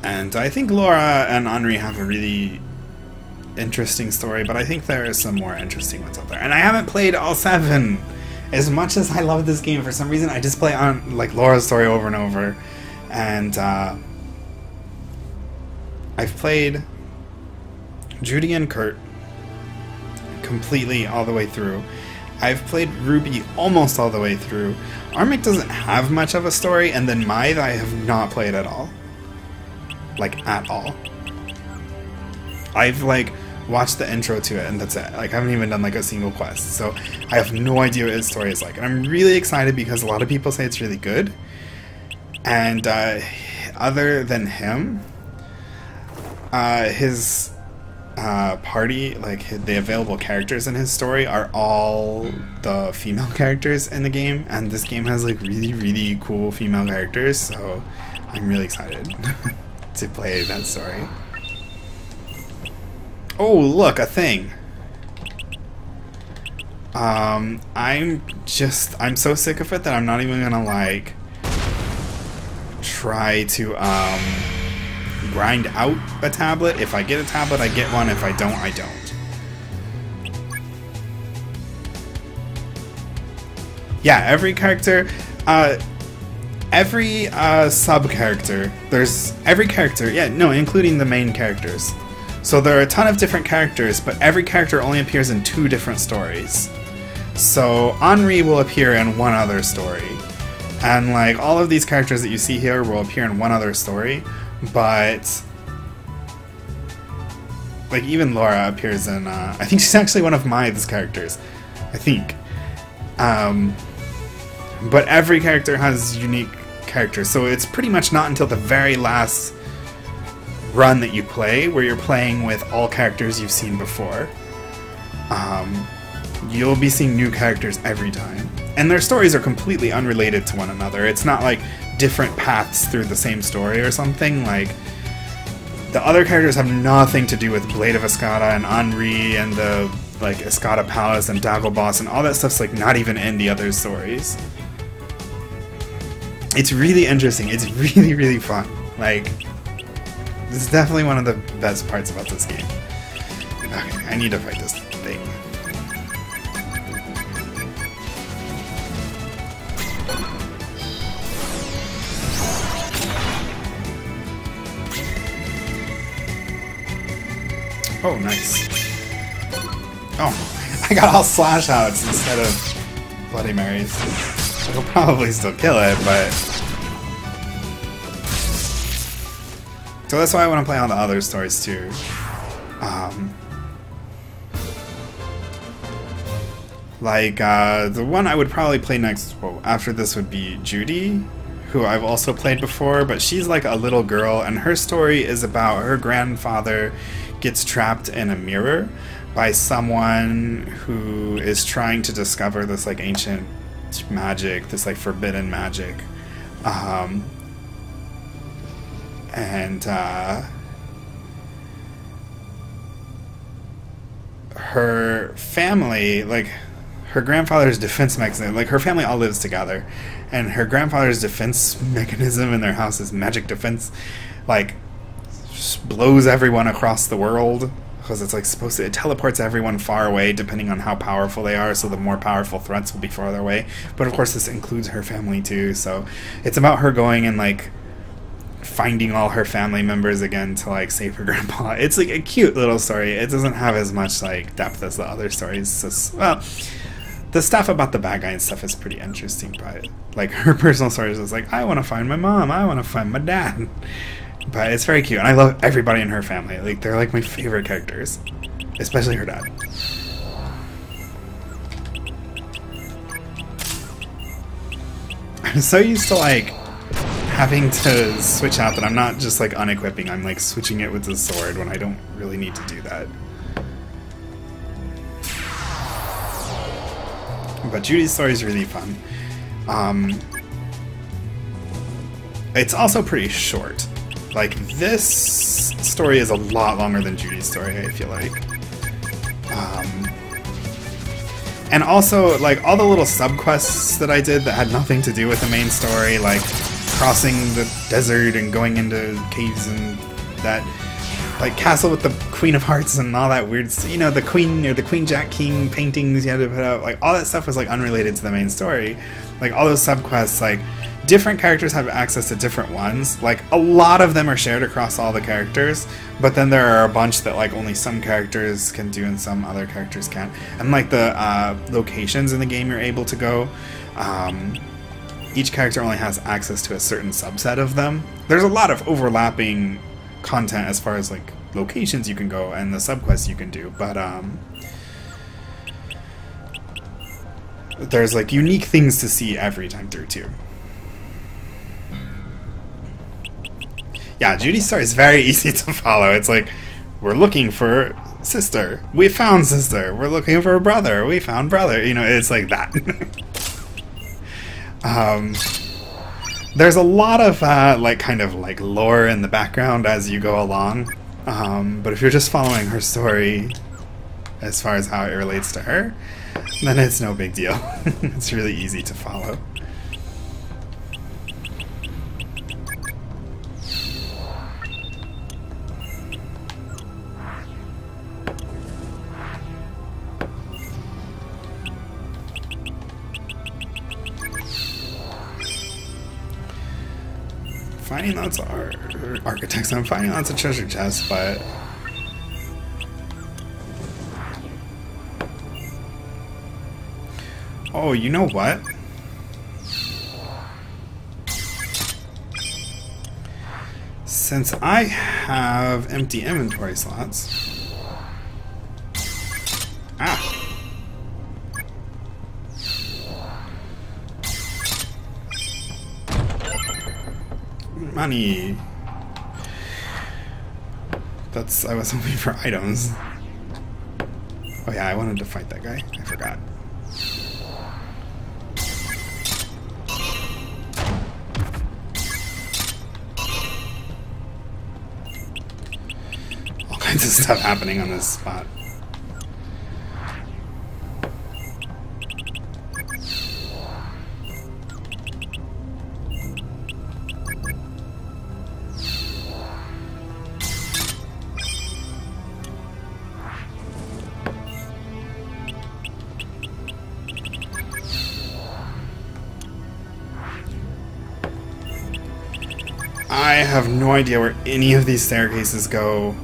And I think Laura and Henri have a really interesting story, but I think there are some more interesting ones out there. And I haven't played all 7. As much as I love this game, for some reason I just play on like Laura's story over and over. And I've played Judy and Kurt completely all the way through. I've played Ruby almost all the way through. Armic doesn't have much of a story, and then Mythe I have not played at all. Like, at all. I've, like, watched the intro to it, and that's it. Like, I haven't even done, like, a single quest. So, I have no idea what his story is like. And I'm really excited because a lot of people say it's really good. And, other than him, his party, like, the available characters in his story are all the female characters in the game. And this game has, like, really, really cool female characters. So, I'm really excited. To play that story. Oh, look, a thing. I'm so sick of it that I'm not even gonna, like, try to, grind out a tablet. If I get a tablet, I get one. If I don't, I don't. Yeah, every character, every sub-character, there's every character, yeah, no, including the main characters. So there are a ton of different characters, but every character only appears in 2 different stories. So Henri will appear in one other story. And like all of these characters that you see here will appear in one other story, but like even Laura appears in, I think she's actually one of Mythe's characters. I think. But every character has unique characters, so it's pretty much not until the very last run that you play, where you're playing with all characters you've seen before. You'll be seeing new characters every time. And their stories are completely unrelated to one another. It's not like different paths through the same story or something. Like, the other characters have nothing to do with Blade of Escada and Henri and the, like, Escada Palace and Dagobah, and all that stuff's, like, not even in the other stories. It's really interesting. It's really, really fun. Like, this is definitely one of the best parts about this game. Okay, I need to fight this thing. Oh, nice. Oh, I got all slash outs instead of Bloody Marys. I'll probably still kill it, but... So that's why I want to play all the other stories too. The one I would probably play next, well, after this would be Judy, who I've also played before, but she's like a little girl, and her story is about her grandfather gets trapped in a mirror by someone who is trying to discover this like ancient magic, this like forbidden magic. Her family, like her grandfather's defense mechanism, like her family all lives together, and her grandfather's defense mechanism in their house is magic defense, like just blows everyone across the world, because it's like supposed to, it teleports everyone far away depending on how powerful they are, so the more powerful threats will be farther away. But of course this includes her family too, so it's about her going and like finding all her family members again to like save her grandpa. It's like a cute little story. It doesn't have as much like depth as the other stories. So, well, the stuff about the bad guy and stuff is pretty interesting, but like her personal story is just like, I want to find my mom, I want to find my dad. But it's very cute, and I love everybody in her family. Like, they're like my favorite characters, especially her dad. I'm so used to like having to switch out that I'm not just like unequipping, I'm like switching it with the sword when I don't really need to do that. But Judy's story is really fun. It's also pretty short. Like, this story is a lot longer than Judy's story, I feel like. And also, like, all the little subquests that I did that had nothing to do with the main story, like crossing the desert and going into caves and that, like, castle with the Queen of Hearts and all that weird, you know, the Queen or the Queen Jack King paintings you had to put out, like, all that stuff was, like, unrelated to the main story. Like, all those subquests, like, different characters have access to different ones. Like, a lot of them are shared across all the characters, but then there are a bunch that, like, only some characters can do and some other characters can't. And, like, the locations in the game you're able to go, each character only has access to a certain subset of them. There's a lot of overlapping content as far as, like, locations you can go and the subquests you can do, but, there's, like, unique things to see every time through, too. Yeah, Judy's story is very easy to follow. It's like, we're looking for sister. We found sister. We're looking for a brother. We found brother. You know, it's like that. There's a lot of, like, kind of, like, lore in the background as you go along. But if you're just following her story as far as how it relates to her, then it's no big deal. It's really easy to follow. Finding lots of architects. I'm finding lots of treasure chests, but oh, you know what? Since I have empty inventory slots, money. I was hoping for items. Oh yeah, I wanted to fight that guy. I forgot. All kinds of stuff happening on this spot. have no idea where any of these staircases go.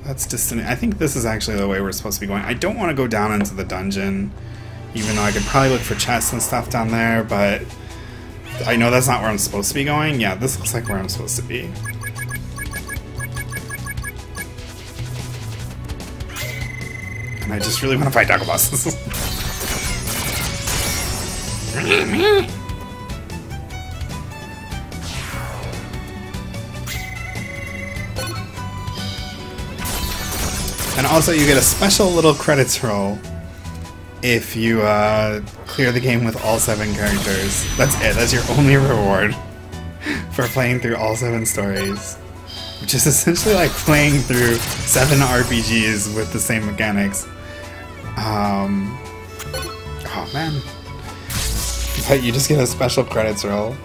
That's distant. I think this is actually the way we're supposed to be going. I don't want to go down into the dungeon, even though I could probably look for chests and stuff down there, but I know that's not where I'm supposed to be going. Yeah, this looks like where I'm supposed to be. And I just really want to fight Daggle bosses. And also you get a special little credits roll if you clear the game with all 7 characters. That's it. That's your only reward for playing through all 7 stories. Which is essentially like playing through 7 RPGs with the same mechanics. Oh man. But you just get a special credits roll.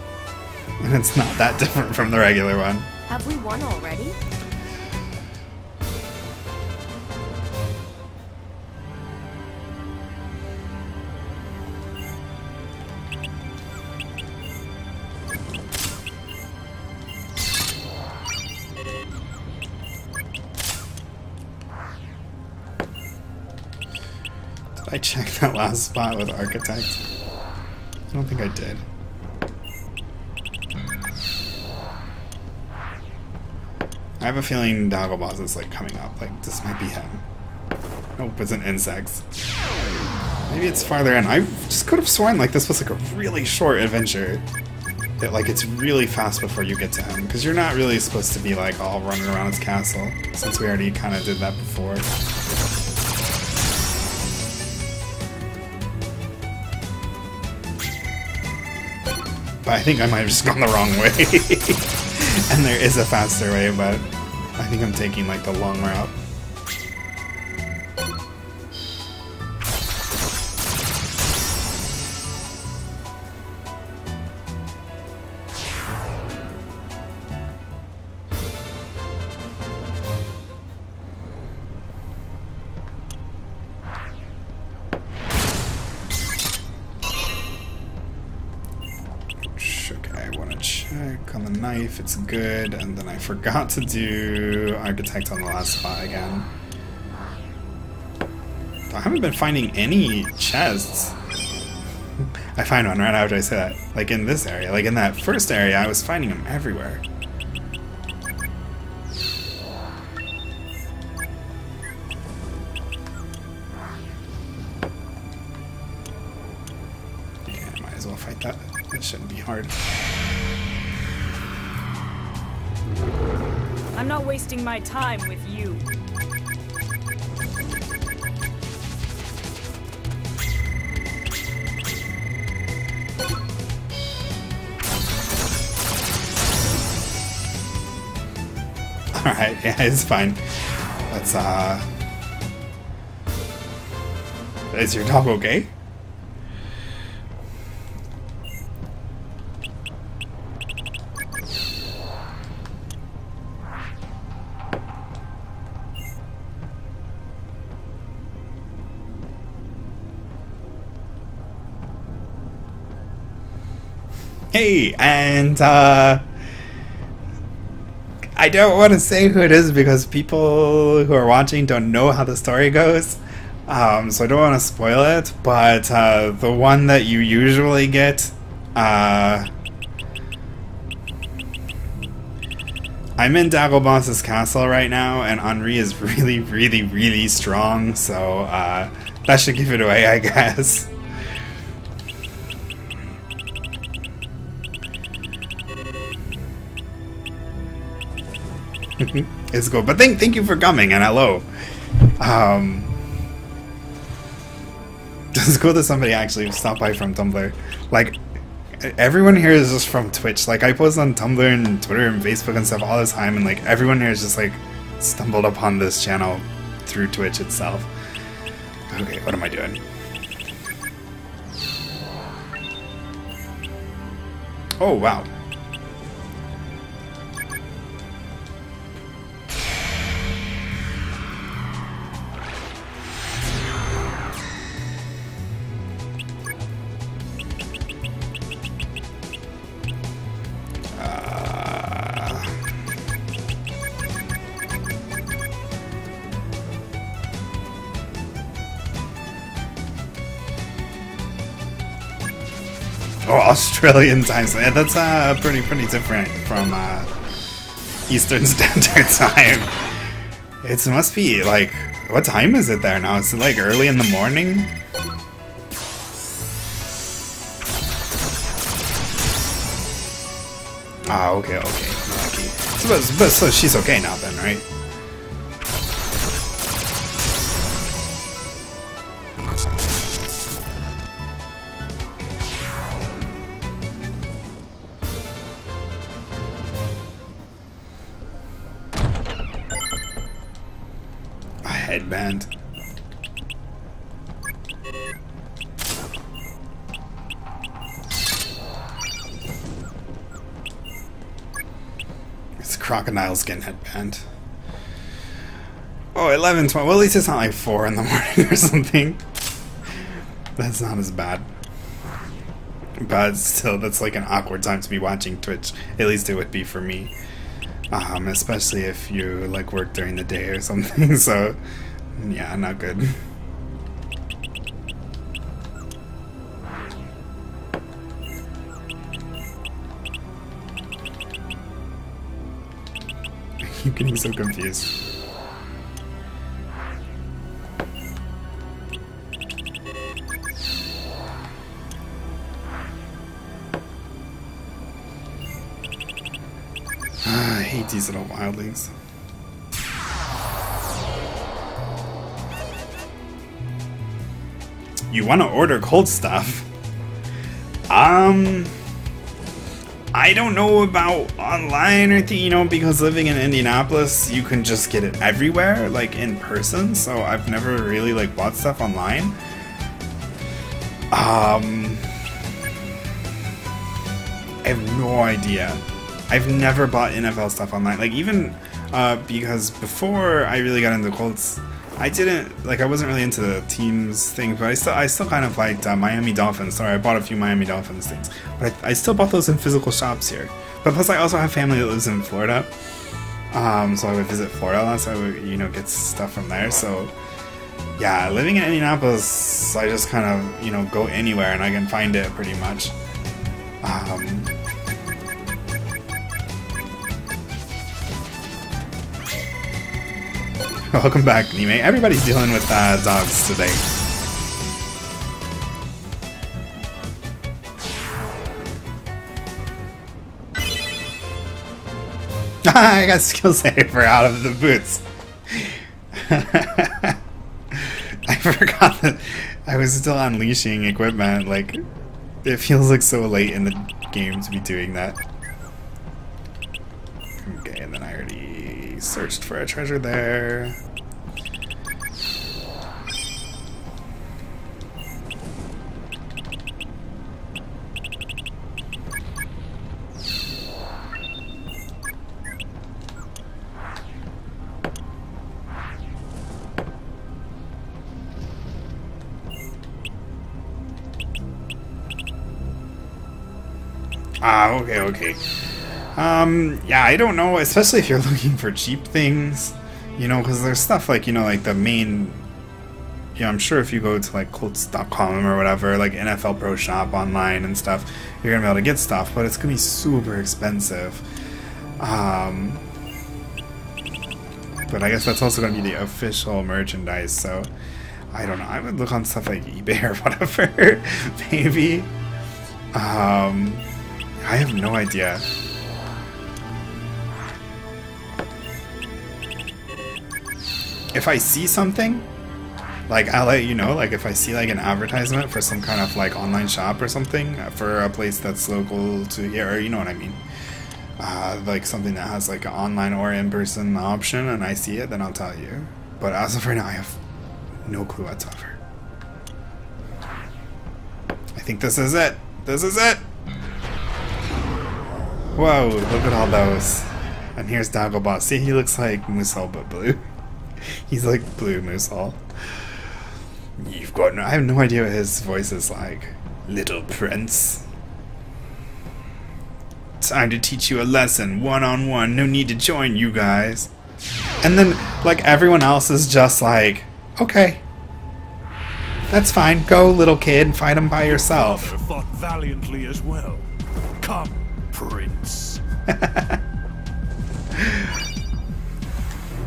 And it's not that different from the regular one. Have we won already? Did I check that last spot with Architect? I don't think I did. I have a feeling Daggle Boss is like coming up. Like this might be him. Nope, it's an insect. Maybe it's farther in. I just could have sworn like this was like a really short adventure. That like it's really fast before you get to him. Because you're not really supposed to be like all running around his castle. Since we already kind of did that before. But I think I might have just gone the wrong way. And there is a faster way, but I think I'm taking like the long route. On the knife, it's good, and then I forgot to do Architect on the last spot again. I haven't been finding any chests. I find one right after I say that. Like in this area, like in that first area, I was finding them everywhere. Yeah, I might as well fight that. It shouldn't be hard. I'm not wasting my time with you. Alright, yeah, it's fine. Let's, Is your dog okay? Hey, and I don't want to say who it is because people who are watching don't know how the story goes, so I don't want to spoil it, but the one that you usually get, I'm in Dagoboss's castle right now, and Henri is really, really, really strong, so that should give it away, I guess. It's cool, but thank you for coming and hello. It's cool that somebody actually stopped by from Tumblr. Like, everyone here is just from Twitch. Like, I post on Tumblr and Twitter and Facebook and stuff all the time, and like everyone here is just like stumbled upon this channel through Twitch itself. Okay, what am I doing? Oh wow. Oh, Australian time zone. Yeah, that's pretty different from Eastern Standard Time. It must be like, what time is it there now? Is it like early in the morning? Ah, okay. Lucky. So she's okay now then, right? A headband. Crocodile skin headband. Oh, 11, 12. Well, at least it's not like 4 in the morning or something. That's not as bad. But still, that's like an awkward time to be watching Twitch. At least it would be for me. Especially if you like work during the day or something. So, yeah, not good. I'm getting so confused. I hate these little wildlings. You want to order cold stuff? I don't know about online or anything, you know, because living in Indianapolis, you can just get it everywhere, like in person, so I've never really like bought stuff online. I have no idea. I've never bought NFL stuff online, like even because before I really got into Colts, I wasn't really into the teams thing, but I still kind of liked Miami Dolphins. Sorry, I bought a few Miami Dolphins things, but I still bought those in physical shops here. But plus, I also have family that lives in Florida, so I would visit Florida a lot, so I would, you know, get stuff from there. So yeah, living in Indianapolis, I just kind of, you know, go anywhere and I can find it pretty much. Welcome back, Nime. Everybody's dealing with dogs today. I got skill saver out of the boots. I forgot that I was still unleashing equipment. Like, it feels like so late in the game to be doing that. Okay, and then I already searched for a treasure there. Okay. Yeah, I don't know, especially if you're looking for cheap things, you know, because there's stuff like, you know, like the main, yeah, I'm sure if you go to like Colts.com or whatever, like NFL Pro Shop online and stuff, you're gonna be able to get stuff, but it's gonna be super expensive. But I guess that's also gonna be the official merchandise, so I don't know. I would look on stuff like eBay or whatever, maybe. I have no idea. If I see something, like, I'll let you know. Like, if I see like an advertisement for some kind of like online shop or something for a place that's local to here, or you know what I mean, like something that has like an online or in-person option, and I see it, then I'll tell you. But as of right now, I have no clue whatsoever. I think this is it. This is it. Whoa, look at all those. And here's Dagobah. See, he looks like Musal, but blue. He's like blue Musal. You've got no... I have no idea what his voice is like. Little prince. Time to teach you a lesson. One-on-one. No need to join you guys. And then, like, everyone else is just like, okay. That's fine. Go, little kid. Fight him by yourself. Father fought valiantly as well. Come, Prince.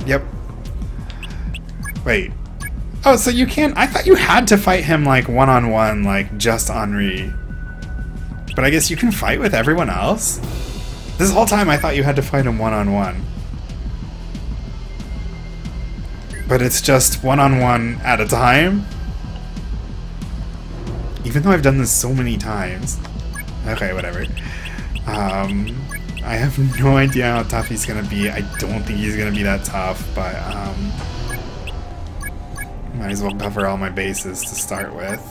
Yep. Wait. Oh, so you can't... I thought you had to fight him, like, one-on-one, like, just Henri. But I guess you can fight with everyone else? This whole time I thought you had to fight him one-on-one. But it's just one-on-one at a time? Even though I've done this so many times. Okay, whatever. I have no idea how tough he's gonna be. I don't think he's gonna be that tough, but, might as well cover all my bases to start with.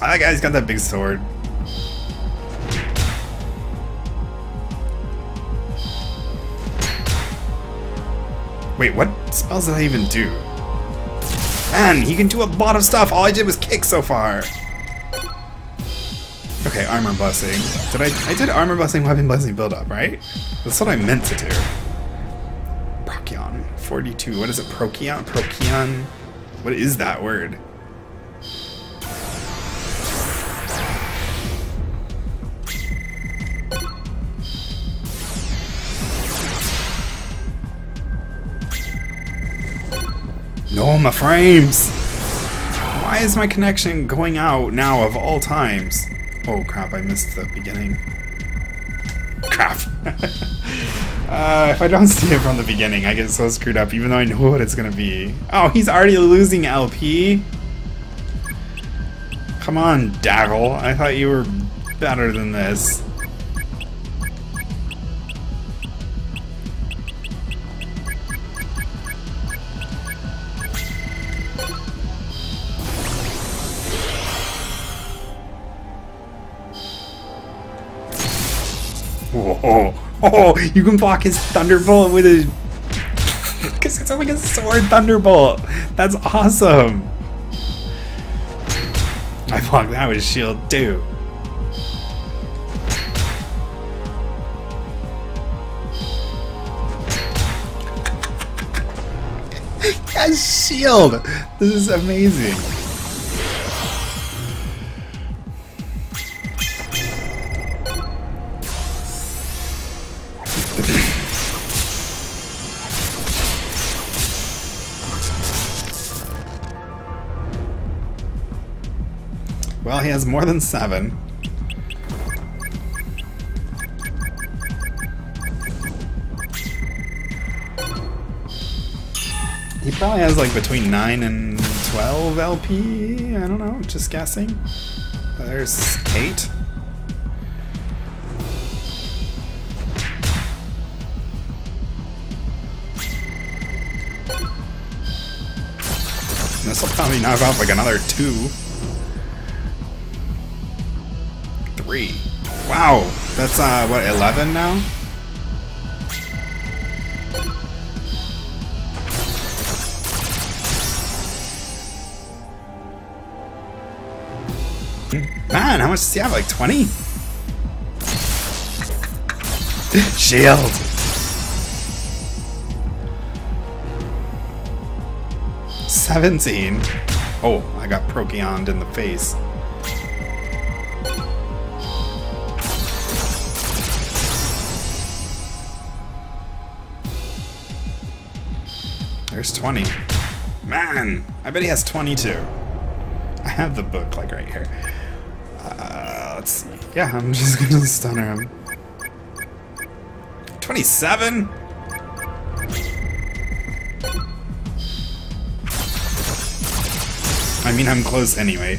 Ah, that guy's got that big sword. Wait, what spells did I even do? Man, he can do a lot of stuff. All I did was kick so far. Okay, armor blessing. I did armor blessing, weapon blessing build up, right? That's what I meant to do. Procyon 42. What is it? Procyon? Procyon? What is that word? No, my frames! Why is my connection going out now of all times? Oh crap, I missed the beginning. Crap! If I don't see it from the beginning, I get so screwed up, even though I know what it's gonna be. Oh, he's already losing LP? Come on, Daggle. I thought you were better than this. Whoa. Oh, you can block his Thunderbolt with a... Because it's like a sword Thunderbolt. That's awesome. I blocked that with a shield too. A shield! This is amazing. Well, he has more than 7. He probably has like between 9 and 12 LP. I don't know, just guessing. There's 8. This will probably knock off like another 2. 3. Wow, that's what, 11 now? Man, how much does he have? Like 20? Shield! $17. Oh, I got Procyoned in the face. There's 20. Man, I bet he has 22. I have the book, like, right here. Let's see. Yeah, I'm just gonna stunner him. 27? I mean, I'm close anyway.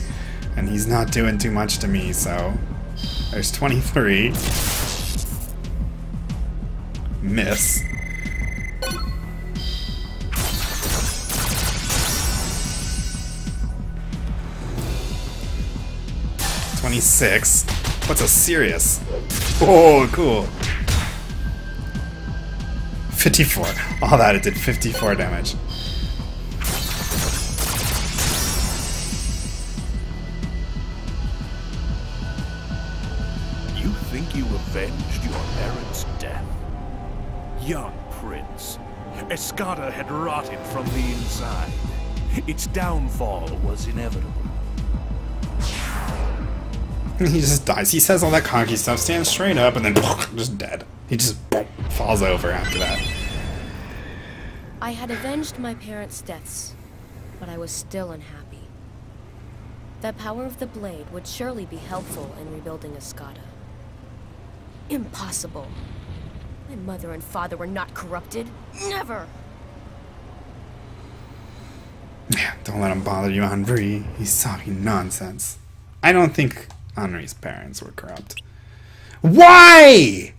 And he's not doing too much to me, so... There's 23. Miss. 26. What's a serious? Oh, cool. 54. All that, it did 54 damage. You think you avenged your parents' death? young prince. Escada had rotted from the inside. Its downfall was inevitable. He just dies. He says all that cocky stuff, stands straight up, and then just dead. He just falls over after that. I had avenged my parents' deaths, but I was still unhappy. The power of the blade would surely be helpful in rebuilding Escada. Impossible. My mother and father were not corrupted. Never! Yeah, don't let him bother you, Henri. He's talking nonsense. I don't think Henri's parents were corrupt. Why?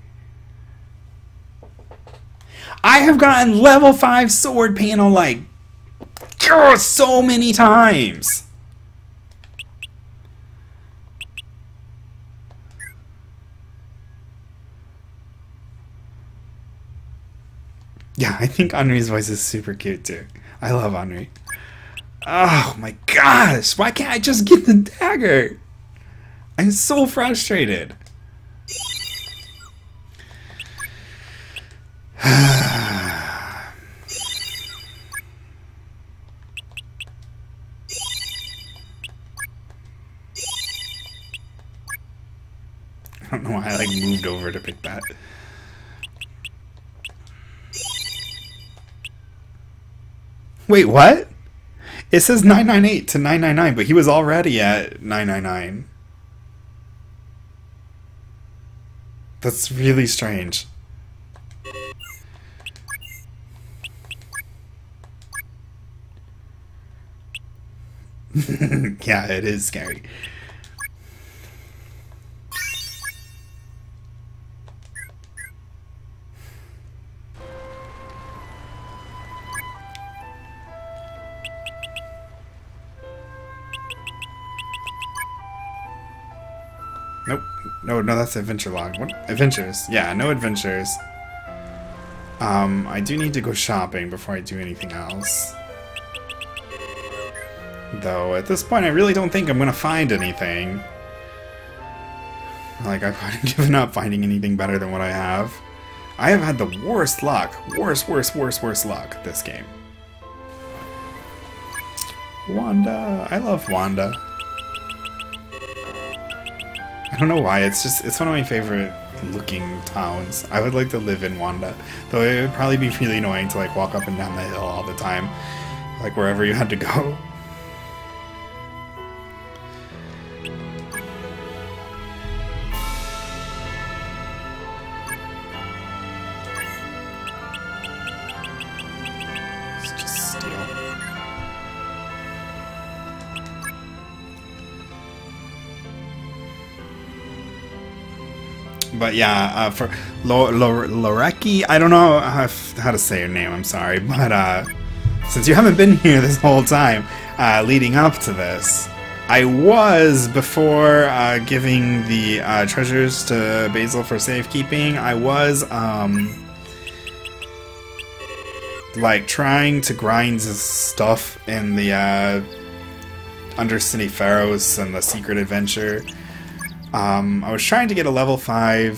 I have gotten level 5 sword panel like so many times. Yeah, I think Henri's voice is super cute too. I love Henri. Oh my gosh, why can't I just get the dagger? I'm so frustrated. I don't know why I like moved over to pick that. Wait, what? It says 998 to 999, but he was already at 999. That's really strange. Yeah, it is scary. Nope. No, that's adventure log. What? Adventures. Yeah, no adventures. I do need to go shopping before I do anything else. Though, at this point, I really don't think I'm gonna find anything. Like, I've kind of given up finding anything better than what I have. I have had the worst luck. Worst luck this game. Wanda. I love Wanda. I don't know why, it's one of my favorite looking towns. I would like to live in Wanda. Though it would probably be really annoying to like walk up and down the hill all the time. Like wherever you had to go. Let's just steal. But yeah, for Loreki, I don't know how to say your name, I'm sorry, but since you haven't been here this whole time, leading up to this, I was, before giving the treasures to Basil for safekeeping, I was, like, trying to grind stuff in the Undercity Pharaohs and the Secret Adventure. I was trying to get a level 4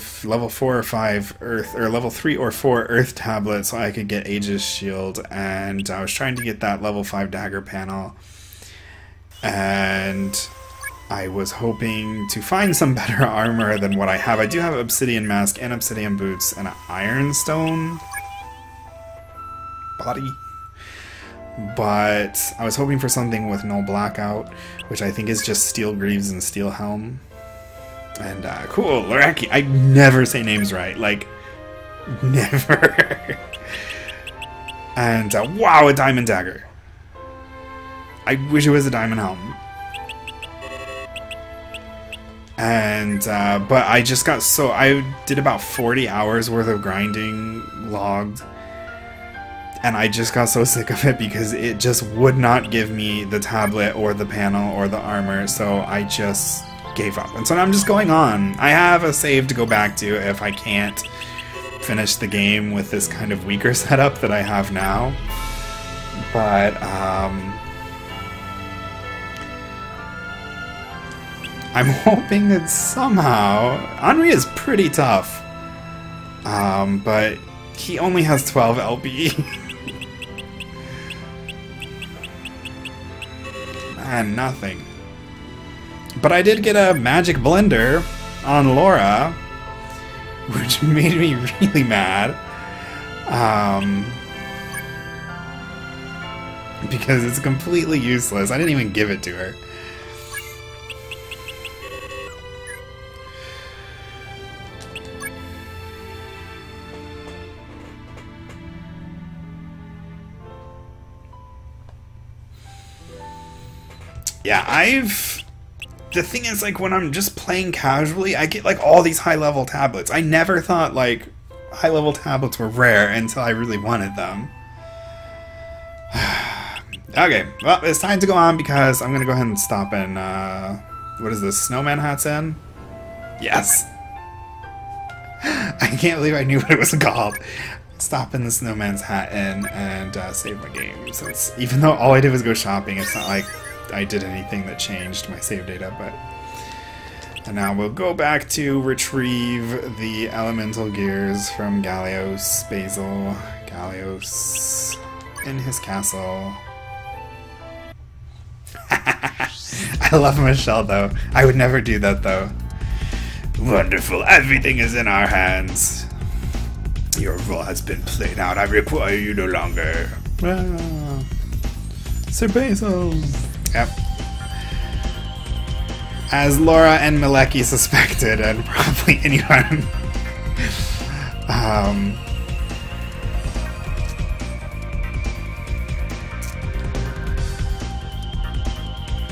or 5 Earth, or level 3 or 4 Earth tablet so I could get Aegis Shield, and I was trying to get that level 5 dagger panel, and I was hoping to find some better armor than what I have. I do have Obsidian Mask and Obsidian Boots and an Ironstone body, but I was hoping for something with no blackout, which I think is just Steel Greaves and Steel Helm. And, cool, Loreki. I never say names right. Like, never. And, wow, a diamond dagger. I wish it was a diamond helm. And, but I just got so... I did about 40 hours worth of grinding logged. And I just got so sick of it because it just would not give me the tablet or the panel or the armor. So I just... gave up. And so I'm just going on. I have a save to go back to if I can't finish the game with this kind of weaker setup that I have now. But, I'm hoping that somehow... Henri is pretty tough. But He only has 12 LB. Man, nothing. But I did get a magic blender on Laura, which made me really mad. Because it's completely useless. I didn't even give it to her. Yeah, the thing is, like, when I'm just playing casually, I get, like, all these high-level tablets. I never thought, like, high-level tablets were rare until I really wanted them. Okay, well, it's time to go on because I'm gonna go ahead and stop in, what is this, Snowman Hat's Inn? Yes! I can't believe I knew what it was called. Stop in the Snowman's Hat Inn and save my game, since even though all I did was go shopping, it's not like I did anything that changed my save data, but... And now we'll go back to retrieve the elemental gears from Basil, Gallios, in his castle. I love Michelle, though. I would never do that, though. Wonderful. Everything is in our hands. Your role has been played out. I require you no longer. Sir Basil. Yep. As Laura and Maleki suspected, and probably anyone.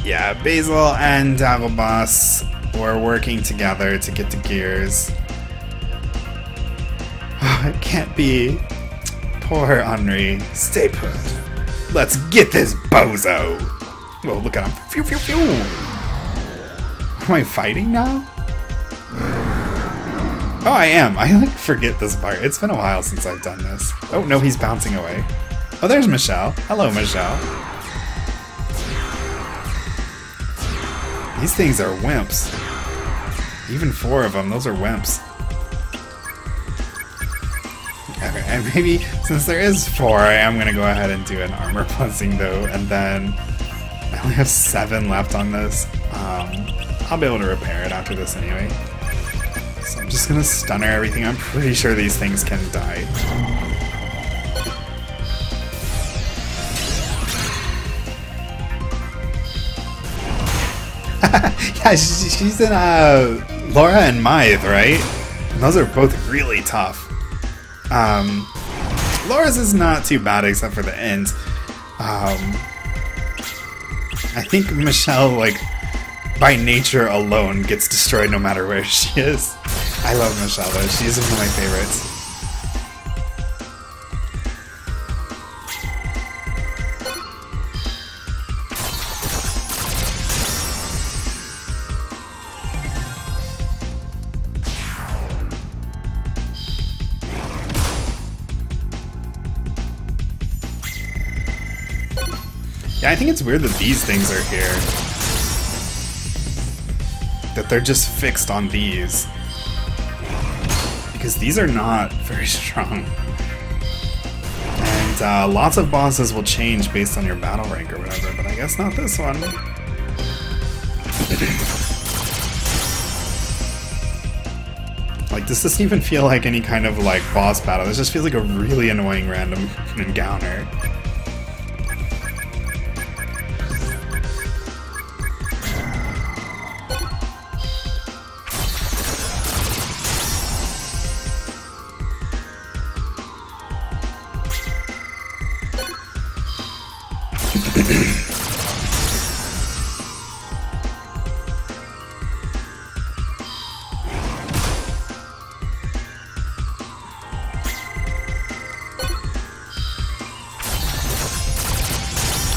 Yeah, Basil and Dagobas were working together to get the gears. Oh, it can't be. Poor Henri. Stay put. Let's get this bozo. Whoa, look at him. Phew, phew, phew. Am I fighting now? Oh, I am. I like forget this part. It's been a while since I've done this. Oh, no, he's bouncing away. Oh, there's Michelle. Hello, Michelle. These things are wimps. Even 4 of them, those are wimps. Okay, and maybe, since there is 4, I am going to go ahead and do an armor blessing, though, and then I only have 7 left on this. I'll be able to repair it after this anyway. So I'm just going to stunner everything. I'm pretty sure these things can die. Yeah, she's in Laura and Mythe, right? And those are both really tough. Laura's is not too bad except for the end. I think Michelle, like, by nature alone gets destroyed no matter where she is. I love Michelle though, she's one of my favorites. Yeah, I think it's weird that these things are here. That they're just fixed on these. Because these are not very strong. And lots of bosses will change based on your battle rank or whatever, but I guess not this one. Like, this doesn't even feel like any kind of, like, boss battle. This just feels like a really annoying random encounter.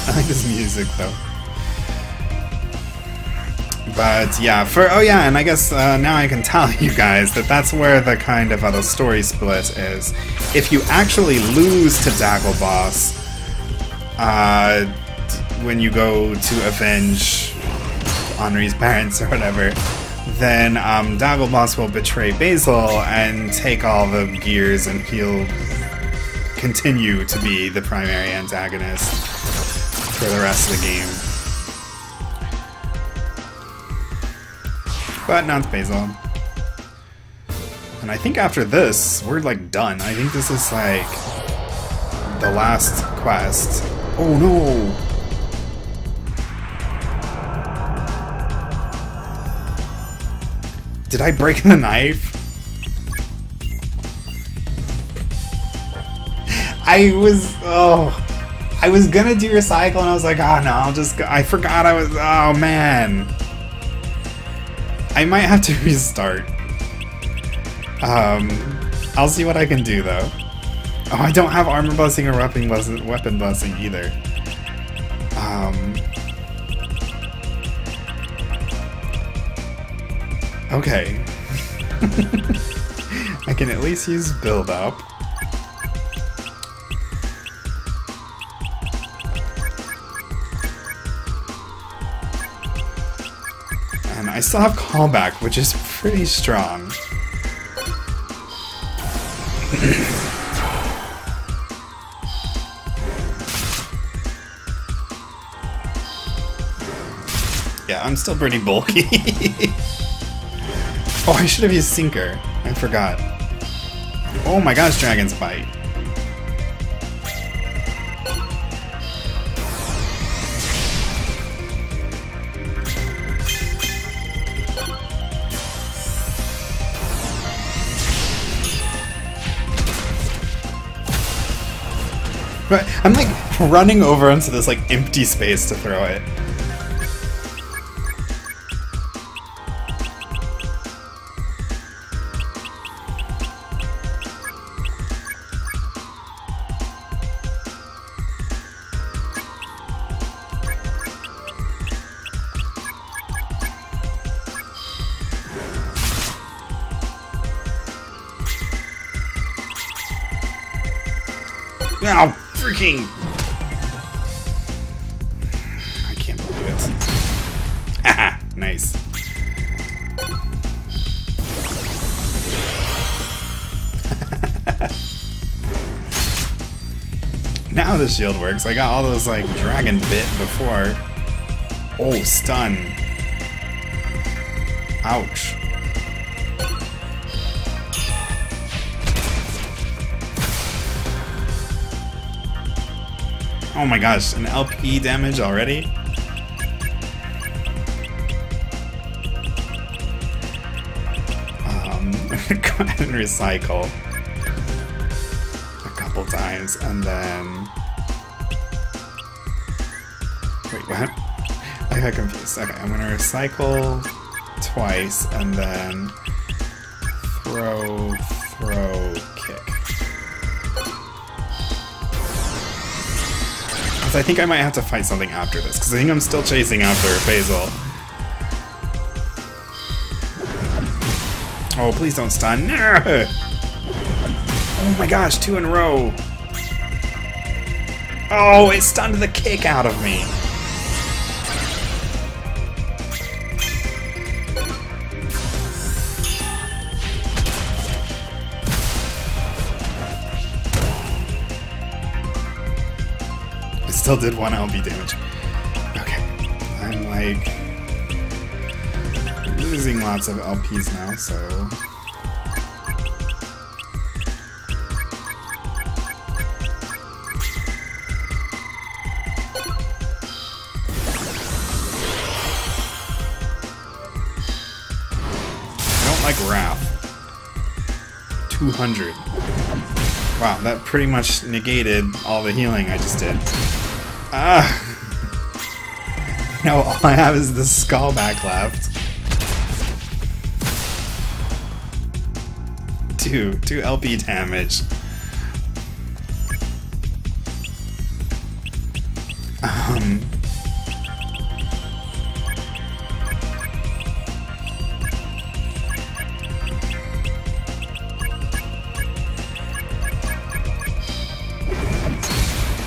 I like this music though. But yeah, oh yeah, and I guess now I can tell you guys that that's where the kind of the story split is. If you actually lose to Dagobas, when you go to avenge Henri's parents or whatever, then Dagobas will betray Basil and take all the gears, and he'll continue to be the primary antagonist for the rest of the game. But not Basil. And I think after this, we're like done. I think this is like the last quest. Oh no! Did I break the knife? I was gonna do recycle and I was like, oh no, I forgot oh man. I might have to restart. I'll see what I can do though. Oh, I don't have armor blessing or weapon blessing either. Okay. I can at least use build up. And I still have callback, which is pretty strong. Yeah, I'm still pretty bulky. Oh, I should have used Sinker. I forgot. Oh my gosh, Dragon's Bite. But I'm like running over into this like empty space to throw it. Oh, freaking! I can't believe it. Haha, nice. Now the shield works. I got all those like dragon bit before. Oh, stun. Ouch. Oh my gosh, an LP damage already? Go ahead and recycle a couple times, and then... Wait, what? I got confused. Okay, I'm gonna recycle twice, and then throw, kick. I think I might have to fight something after this, because I think I'm still chasing after Basil. Oh, please don't stun. Oh my gosh, 2 in a row. Oh, it stunned the kick out of me. Still did 1 LP damage. Okay, I'm like losing lots of LPs now, so I don't like Wrath. 200. Wow, that pretty much negated all the healing I just did. No, all I have is the skull back left. 2 LP damage.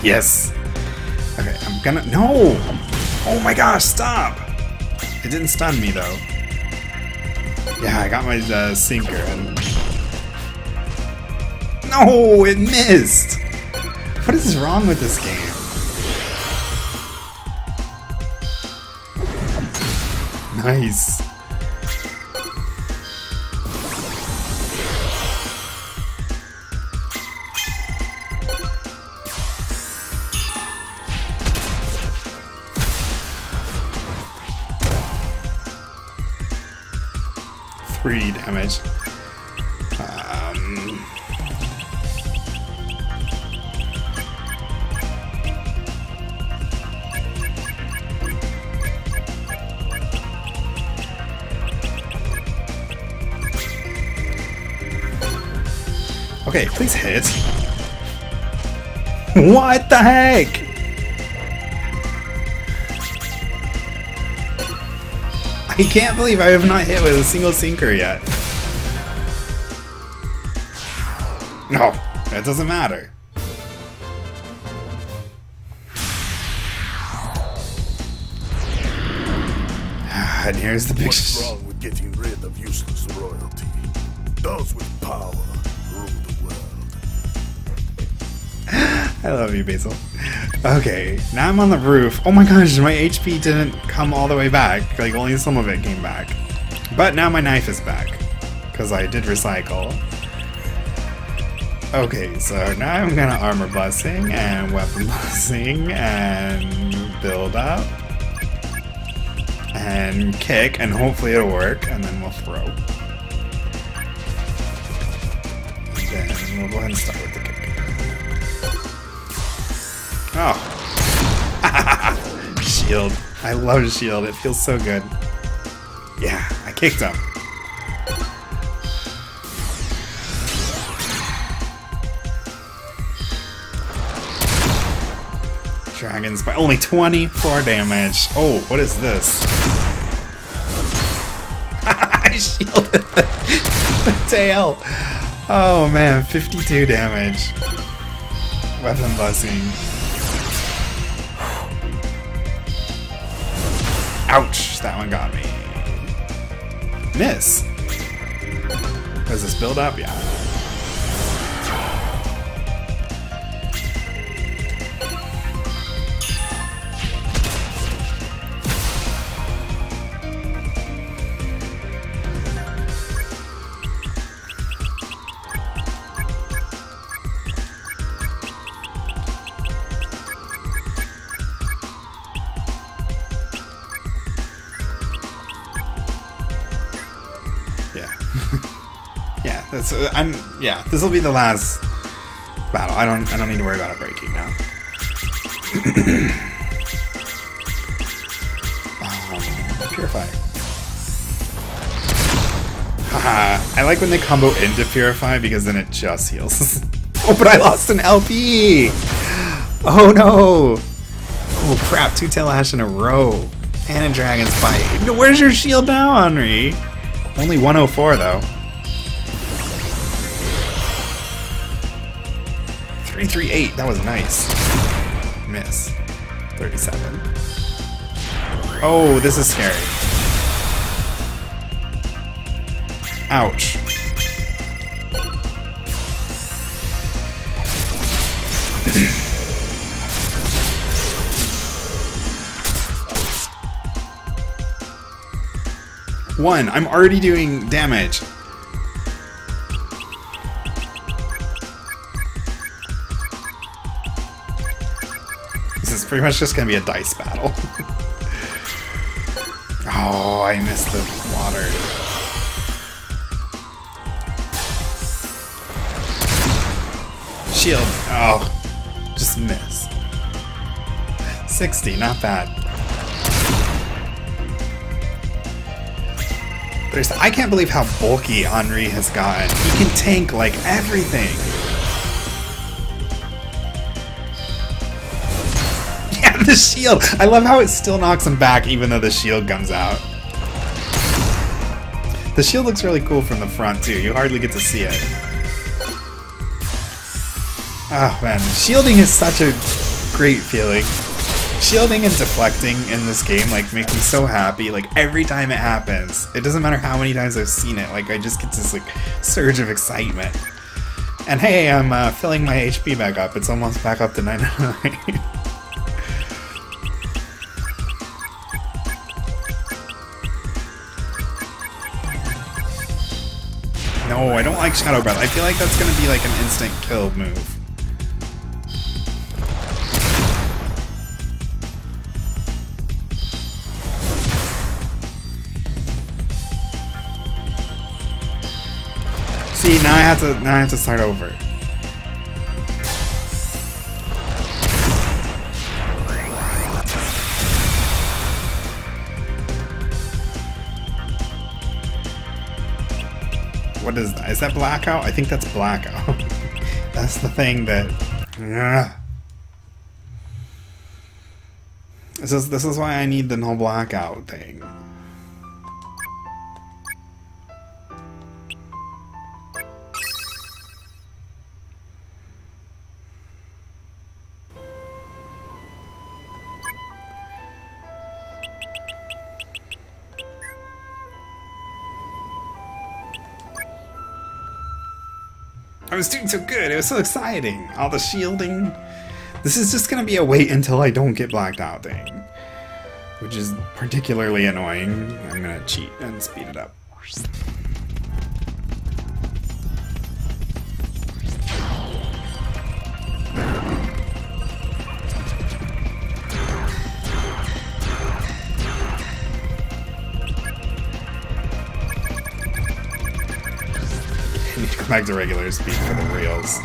Yes. Okay, I'm gonna... No! Oh my gosh, stop! It didn't stun me, though. Yeah, I got my sinker. And... No, it missed! What is wrong with this game? Nice. Three damage. Okay, please hit. What the heck? I can't believe I have not hit with a single sinker yet. No, that doesn't matter. And here's the big. What's wrong with getting rid of useless royalty? Those with power rule the world. I love you, Basil. Okay, now I'm on the roof. Oh my gosh, my HP didn't come all the way back. Like, only some of it came back. But now my knife is back. Because I did recycle. Okay, so now I'm gonna armor busting and weapon busting and build up. And kick, and hopefully it'll work, and then we'll throw. And then we'll go ahead and start with the kick. Oh. Shield. I love shield. It feels so good. Yeah, I kicked him. Dragons by only 24 damage. Oh, what is this? I shielded the tail. Oh man, 52 damage. Weapon busting. Ouch, that one got me. Miss. Does this build up? Yeah. Yeah, this will be the last battle. I don't need to worry about it breaking now. Purify. Haha, I like when they combo into Purify because then it just heals. Oh, but I lost an LP! Oh no! Oh crap, 2 Tail Ash in a row. And a Dragon's Bite. Where's your shield now, Henri? Only 104 though. 338, that was nice. Miss. 37. Oh, this is scary. Ouch. One, I'm already doing damage. This is pretty much just gonna be a dice battle. Oh, I missed the water. Shield. Oh, just miss. 60, not bad. I can't believe how bulky Henri has gotten. He can tank like everything. Yeah, the shield. I love how it still knocks him back even though the shield comes out. The shield looks really cool from the front too. You hardly get to see it. Oh man, shielding is such a great feeling. Shielding and deflecting in this game like make me so happy. Like every time it happens, it doesn't matter how many times I've seen it. Like I just get this like surge of excitement, And hey, I'm filling my HP back up. It's almost back up to 999. No, I don't like Shadow Breath. I feel like that's gonna be like an instant kill move. See, now I have to start over. What is that? Is that Blackout? I think that's Blackout. That's the thing that... This is why I need the no Blackout thing. I was doing so good, it was so exciting. All the shielding. This is just gonna be a wait until I don't get blacked out thing. Which is particularly annoying. I'm gonna cheat and speed it up. Back to regular speed for the reals.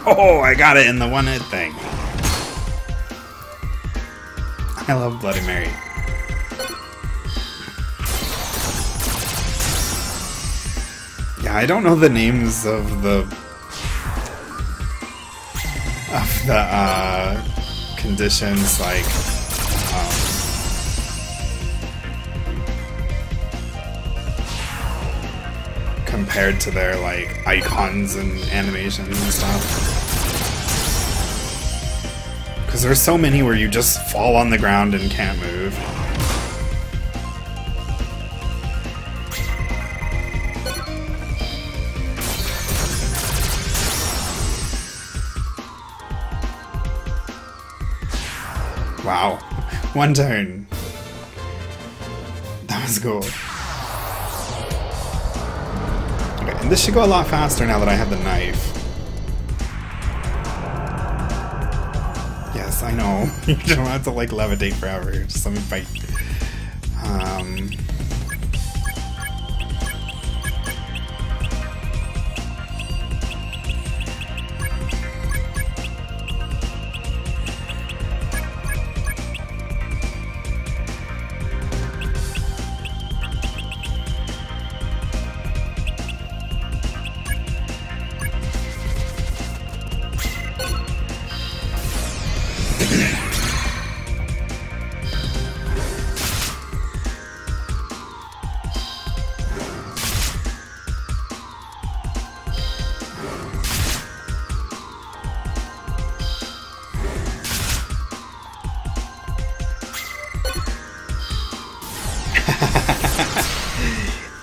Oh, I got it in the one hit thing. I love Bloody Mary. Yeah, I don't know the names of the conditions like compared to their like icons and animations and stuff. Because there's so many where you just fall on the ground and can't move. Wow. One turn. That was cool. Okay, and this should go a lot faster now that I have the knife. Yes, I know. You don't have to like levitate forever. Just let me fight.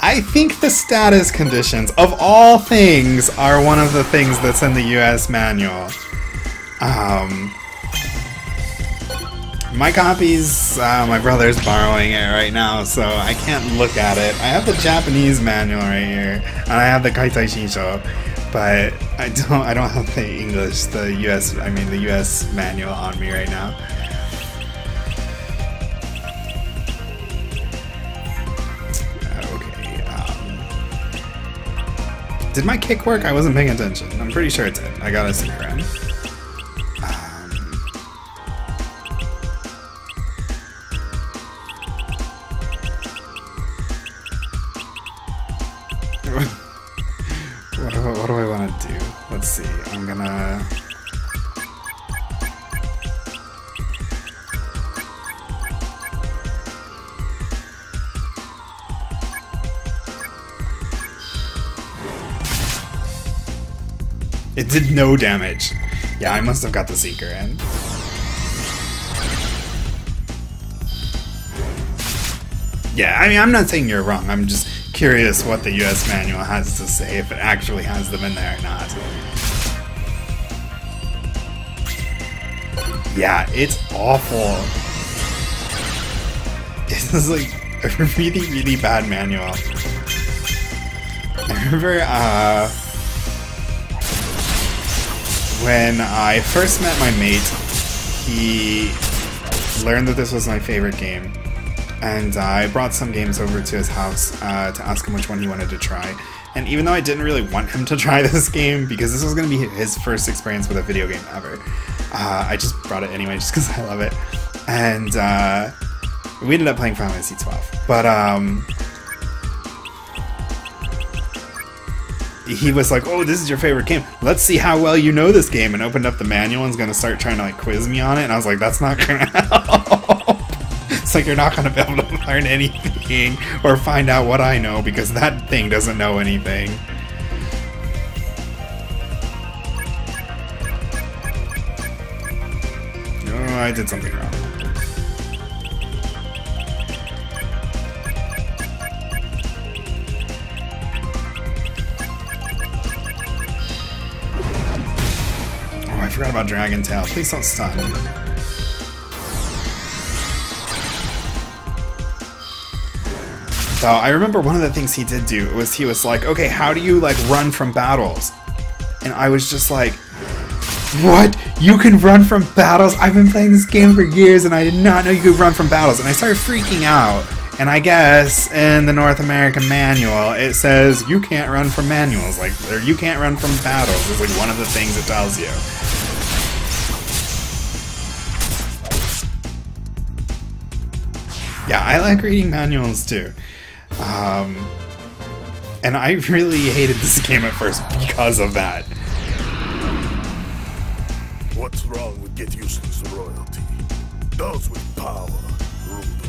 I think the status conditions, of all things, are one of the things that's in the US manual. My copy's, my brother's borrowing it right now, so I can't look at it. I have the Japanese manual right here, and I have the Kaitai Shinsho, but I don't have the English, the US manual on me right now. Did my kick work? I wasn't paying attention. I'm pretty sure it did. I got a secret. What do I want to do? Let's see. I'm gonna... It did no damage. Yeah, I must have got the Seeker in. Yeah, I mean, I'm not saying you're wrong. I'm just curious what the US manual has to say, if it actually has them in there or not. Yeah, it's awful. This is like a really, really bad manual. I remember, when I first met my mate, he learned that this was my favorite game. And I brought some games over to his house to ask him which one he wanted to try. And even though I didn't really want him to try this game, because this was going to be his first experience with a video game ever, I just brought it anyway just because I love it. And we ended up playing Final Fantasy XII. But he was like, oh, this is your favorite game. Let's see how well you know this game. And opened up the manual and was going to start trying to like quiz me on it. And I was like, that's not going to help. It's like you're not going to be able to learn anything or find out what I know because that thing doesn't know anything. Oh, I did something wrong. Oh, I forgot about Dragon Tail. Please don't stun. So I remember one of the things he did do was he was like, okay, how do you like run from battles? And I was just like, what? You can run from battles? I've been playing this game for years and I did not know you could run from battles. And I started freaking out. And I guess in the North American manual, it says you can't run from manuals, like, or you can't run from battles is like one of the things it tells you. Yeah, I like reading manuals too. And I really hated this game at first because of that. What's wrong with get useless royalty? Those with power rule the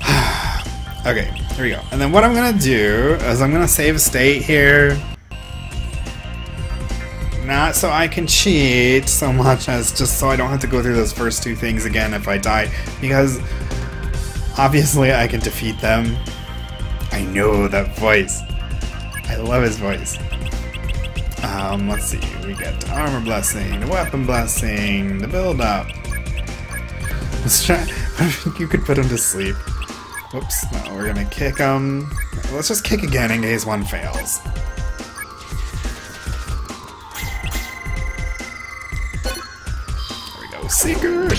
world. Okay, here we go. And then what I'm gonna do is I'm gonna save a state here. Not so I can cheat so much as just so I don't have to go through those first two things again if I die. Because obviously I can defeat them. I know that voice. I love his voice. Let's see. We get the armor blessing, the weapon blessing, the build up. Let's try. You could put him to sleep. Whoops. No, we're gonna kick him. Let's just kick again in case one fails. There we go. Seeker!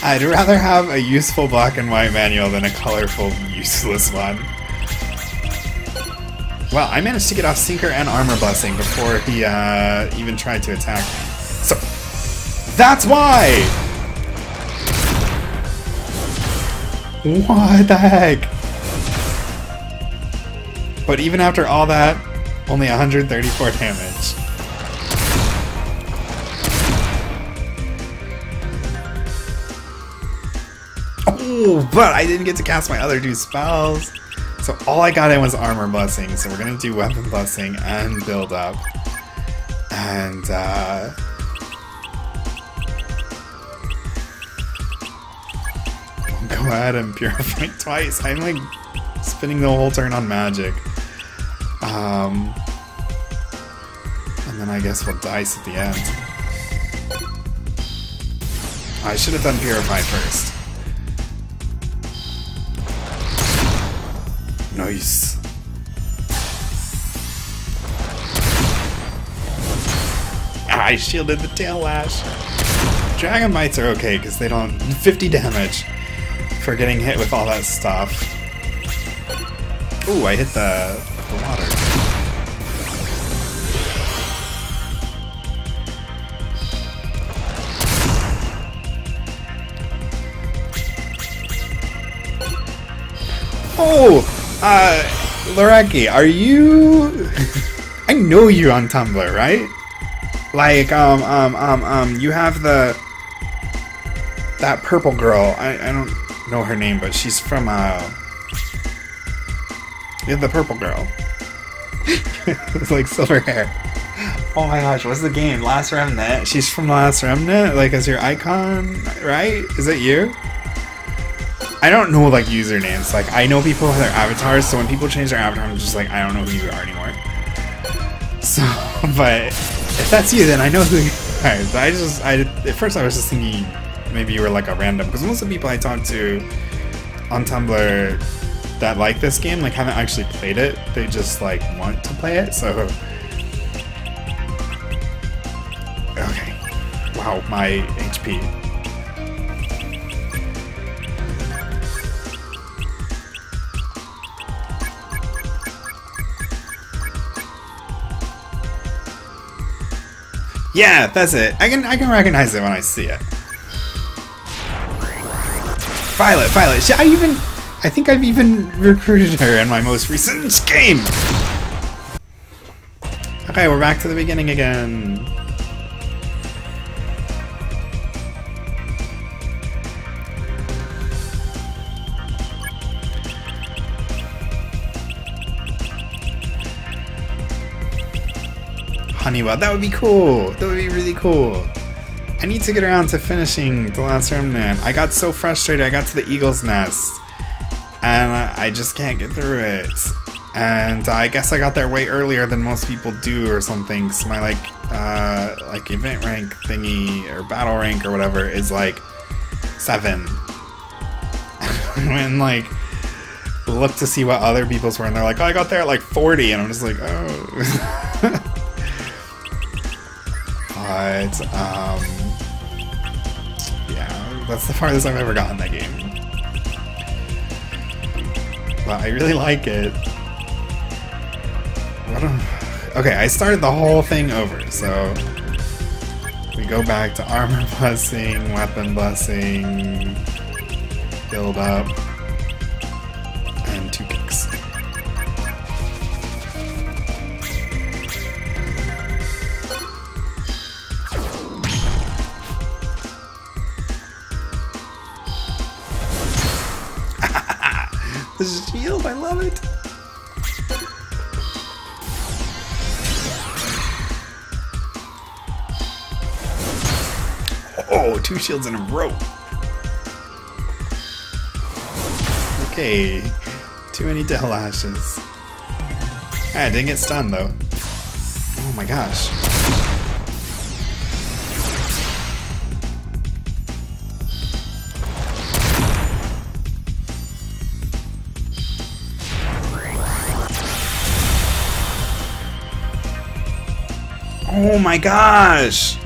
I'd rather have a useful black and white manual than a colorful, useless one. Well, I managed to get off Sinker and Armor Blessing before he even tried to attack. So, that's why! What the heck? But even after all that, only 134 damage. Oh, but I didn't get to cast my other two spells. So all I got in was Armor Blessing. So we're going to do Weapon Blessing and build up. And, we'll go ahead and purify twice. I'm like spinning the whole turn on magic. And then I guess we'll dice at the end. I should have done Purify first. Nice. I shielded the tail lash. Dragon Mites are okay because they don't 50 damage for getting hit with all that stuff. Ooh, I hit the water. Oh! Loreki, are you... I know you on Tumblr, right? Like, you have that purple girl. I don't know her name, but she's from, You're the purple girl. It's like silver hair. Oh my gosh, what's the game? Last Remnant? She's from Last Remnant? Like, as your icon, right? Is it you? I don't know, like, usernames. Like, I know people have their avatars, so when people change their avatar, I'm just like, I don't know who you are anymore. So, but if that's you, then I know who you are. But at first I was just thinking maybe you were like a random, because most of the people I talk to on Tumblr that like this game, like, haven't actually played it. They just, like, want to play it, so... Okay. Wow, my HP. Yeah, that's it. I can recognize it when I see it. Violet. I think I've even recruited her in my most recent game. Okay, we're back to the beginning again. Honeywell, that would be cool. That would be really cool. I need to get around to finishing The Last Remnant. I got so frustrated. I got to the Eagle's Nest, and I just can't get through it. And I guess I got there way earlier than most people do, or something. So my like event rank thingy or battle rank or whatever is like 7. And like look to see what other people's were, and they're like, oh, I got there at like 40, and I'm just like, oh. But, yeah, that's the farthest I've ever gotten that game. But I really like it. Okay, I started the whole thing over, so we go back to armor blessing, weapon blessing, build up, and 2 kicks. The shield, I love it! Oh, 2 shields in a row! Okay, too many Dell Lashes. I didn't get stunned though. Oh my gosh. Oh my gosh!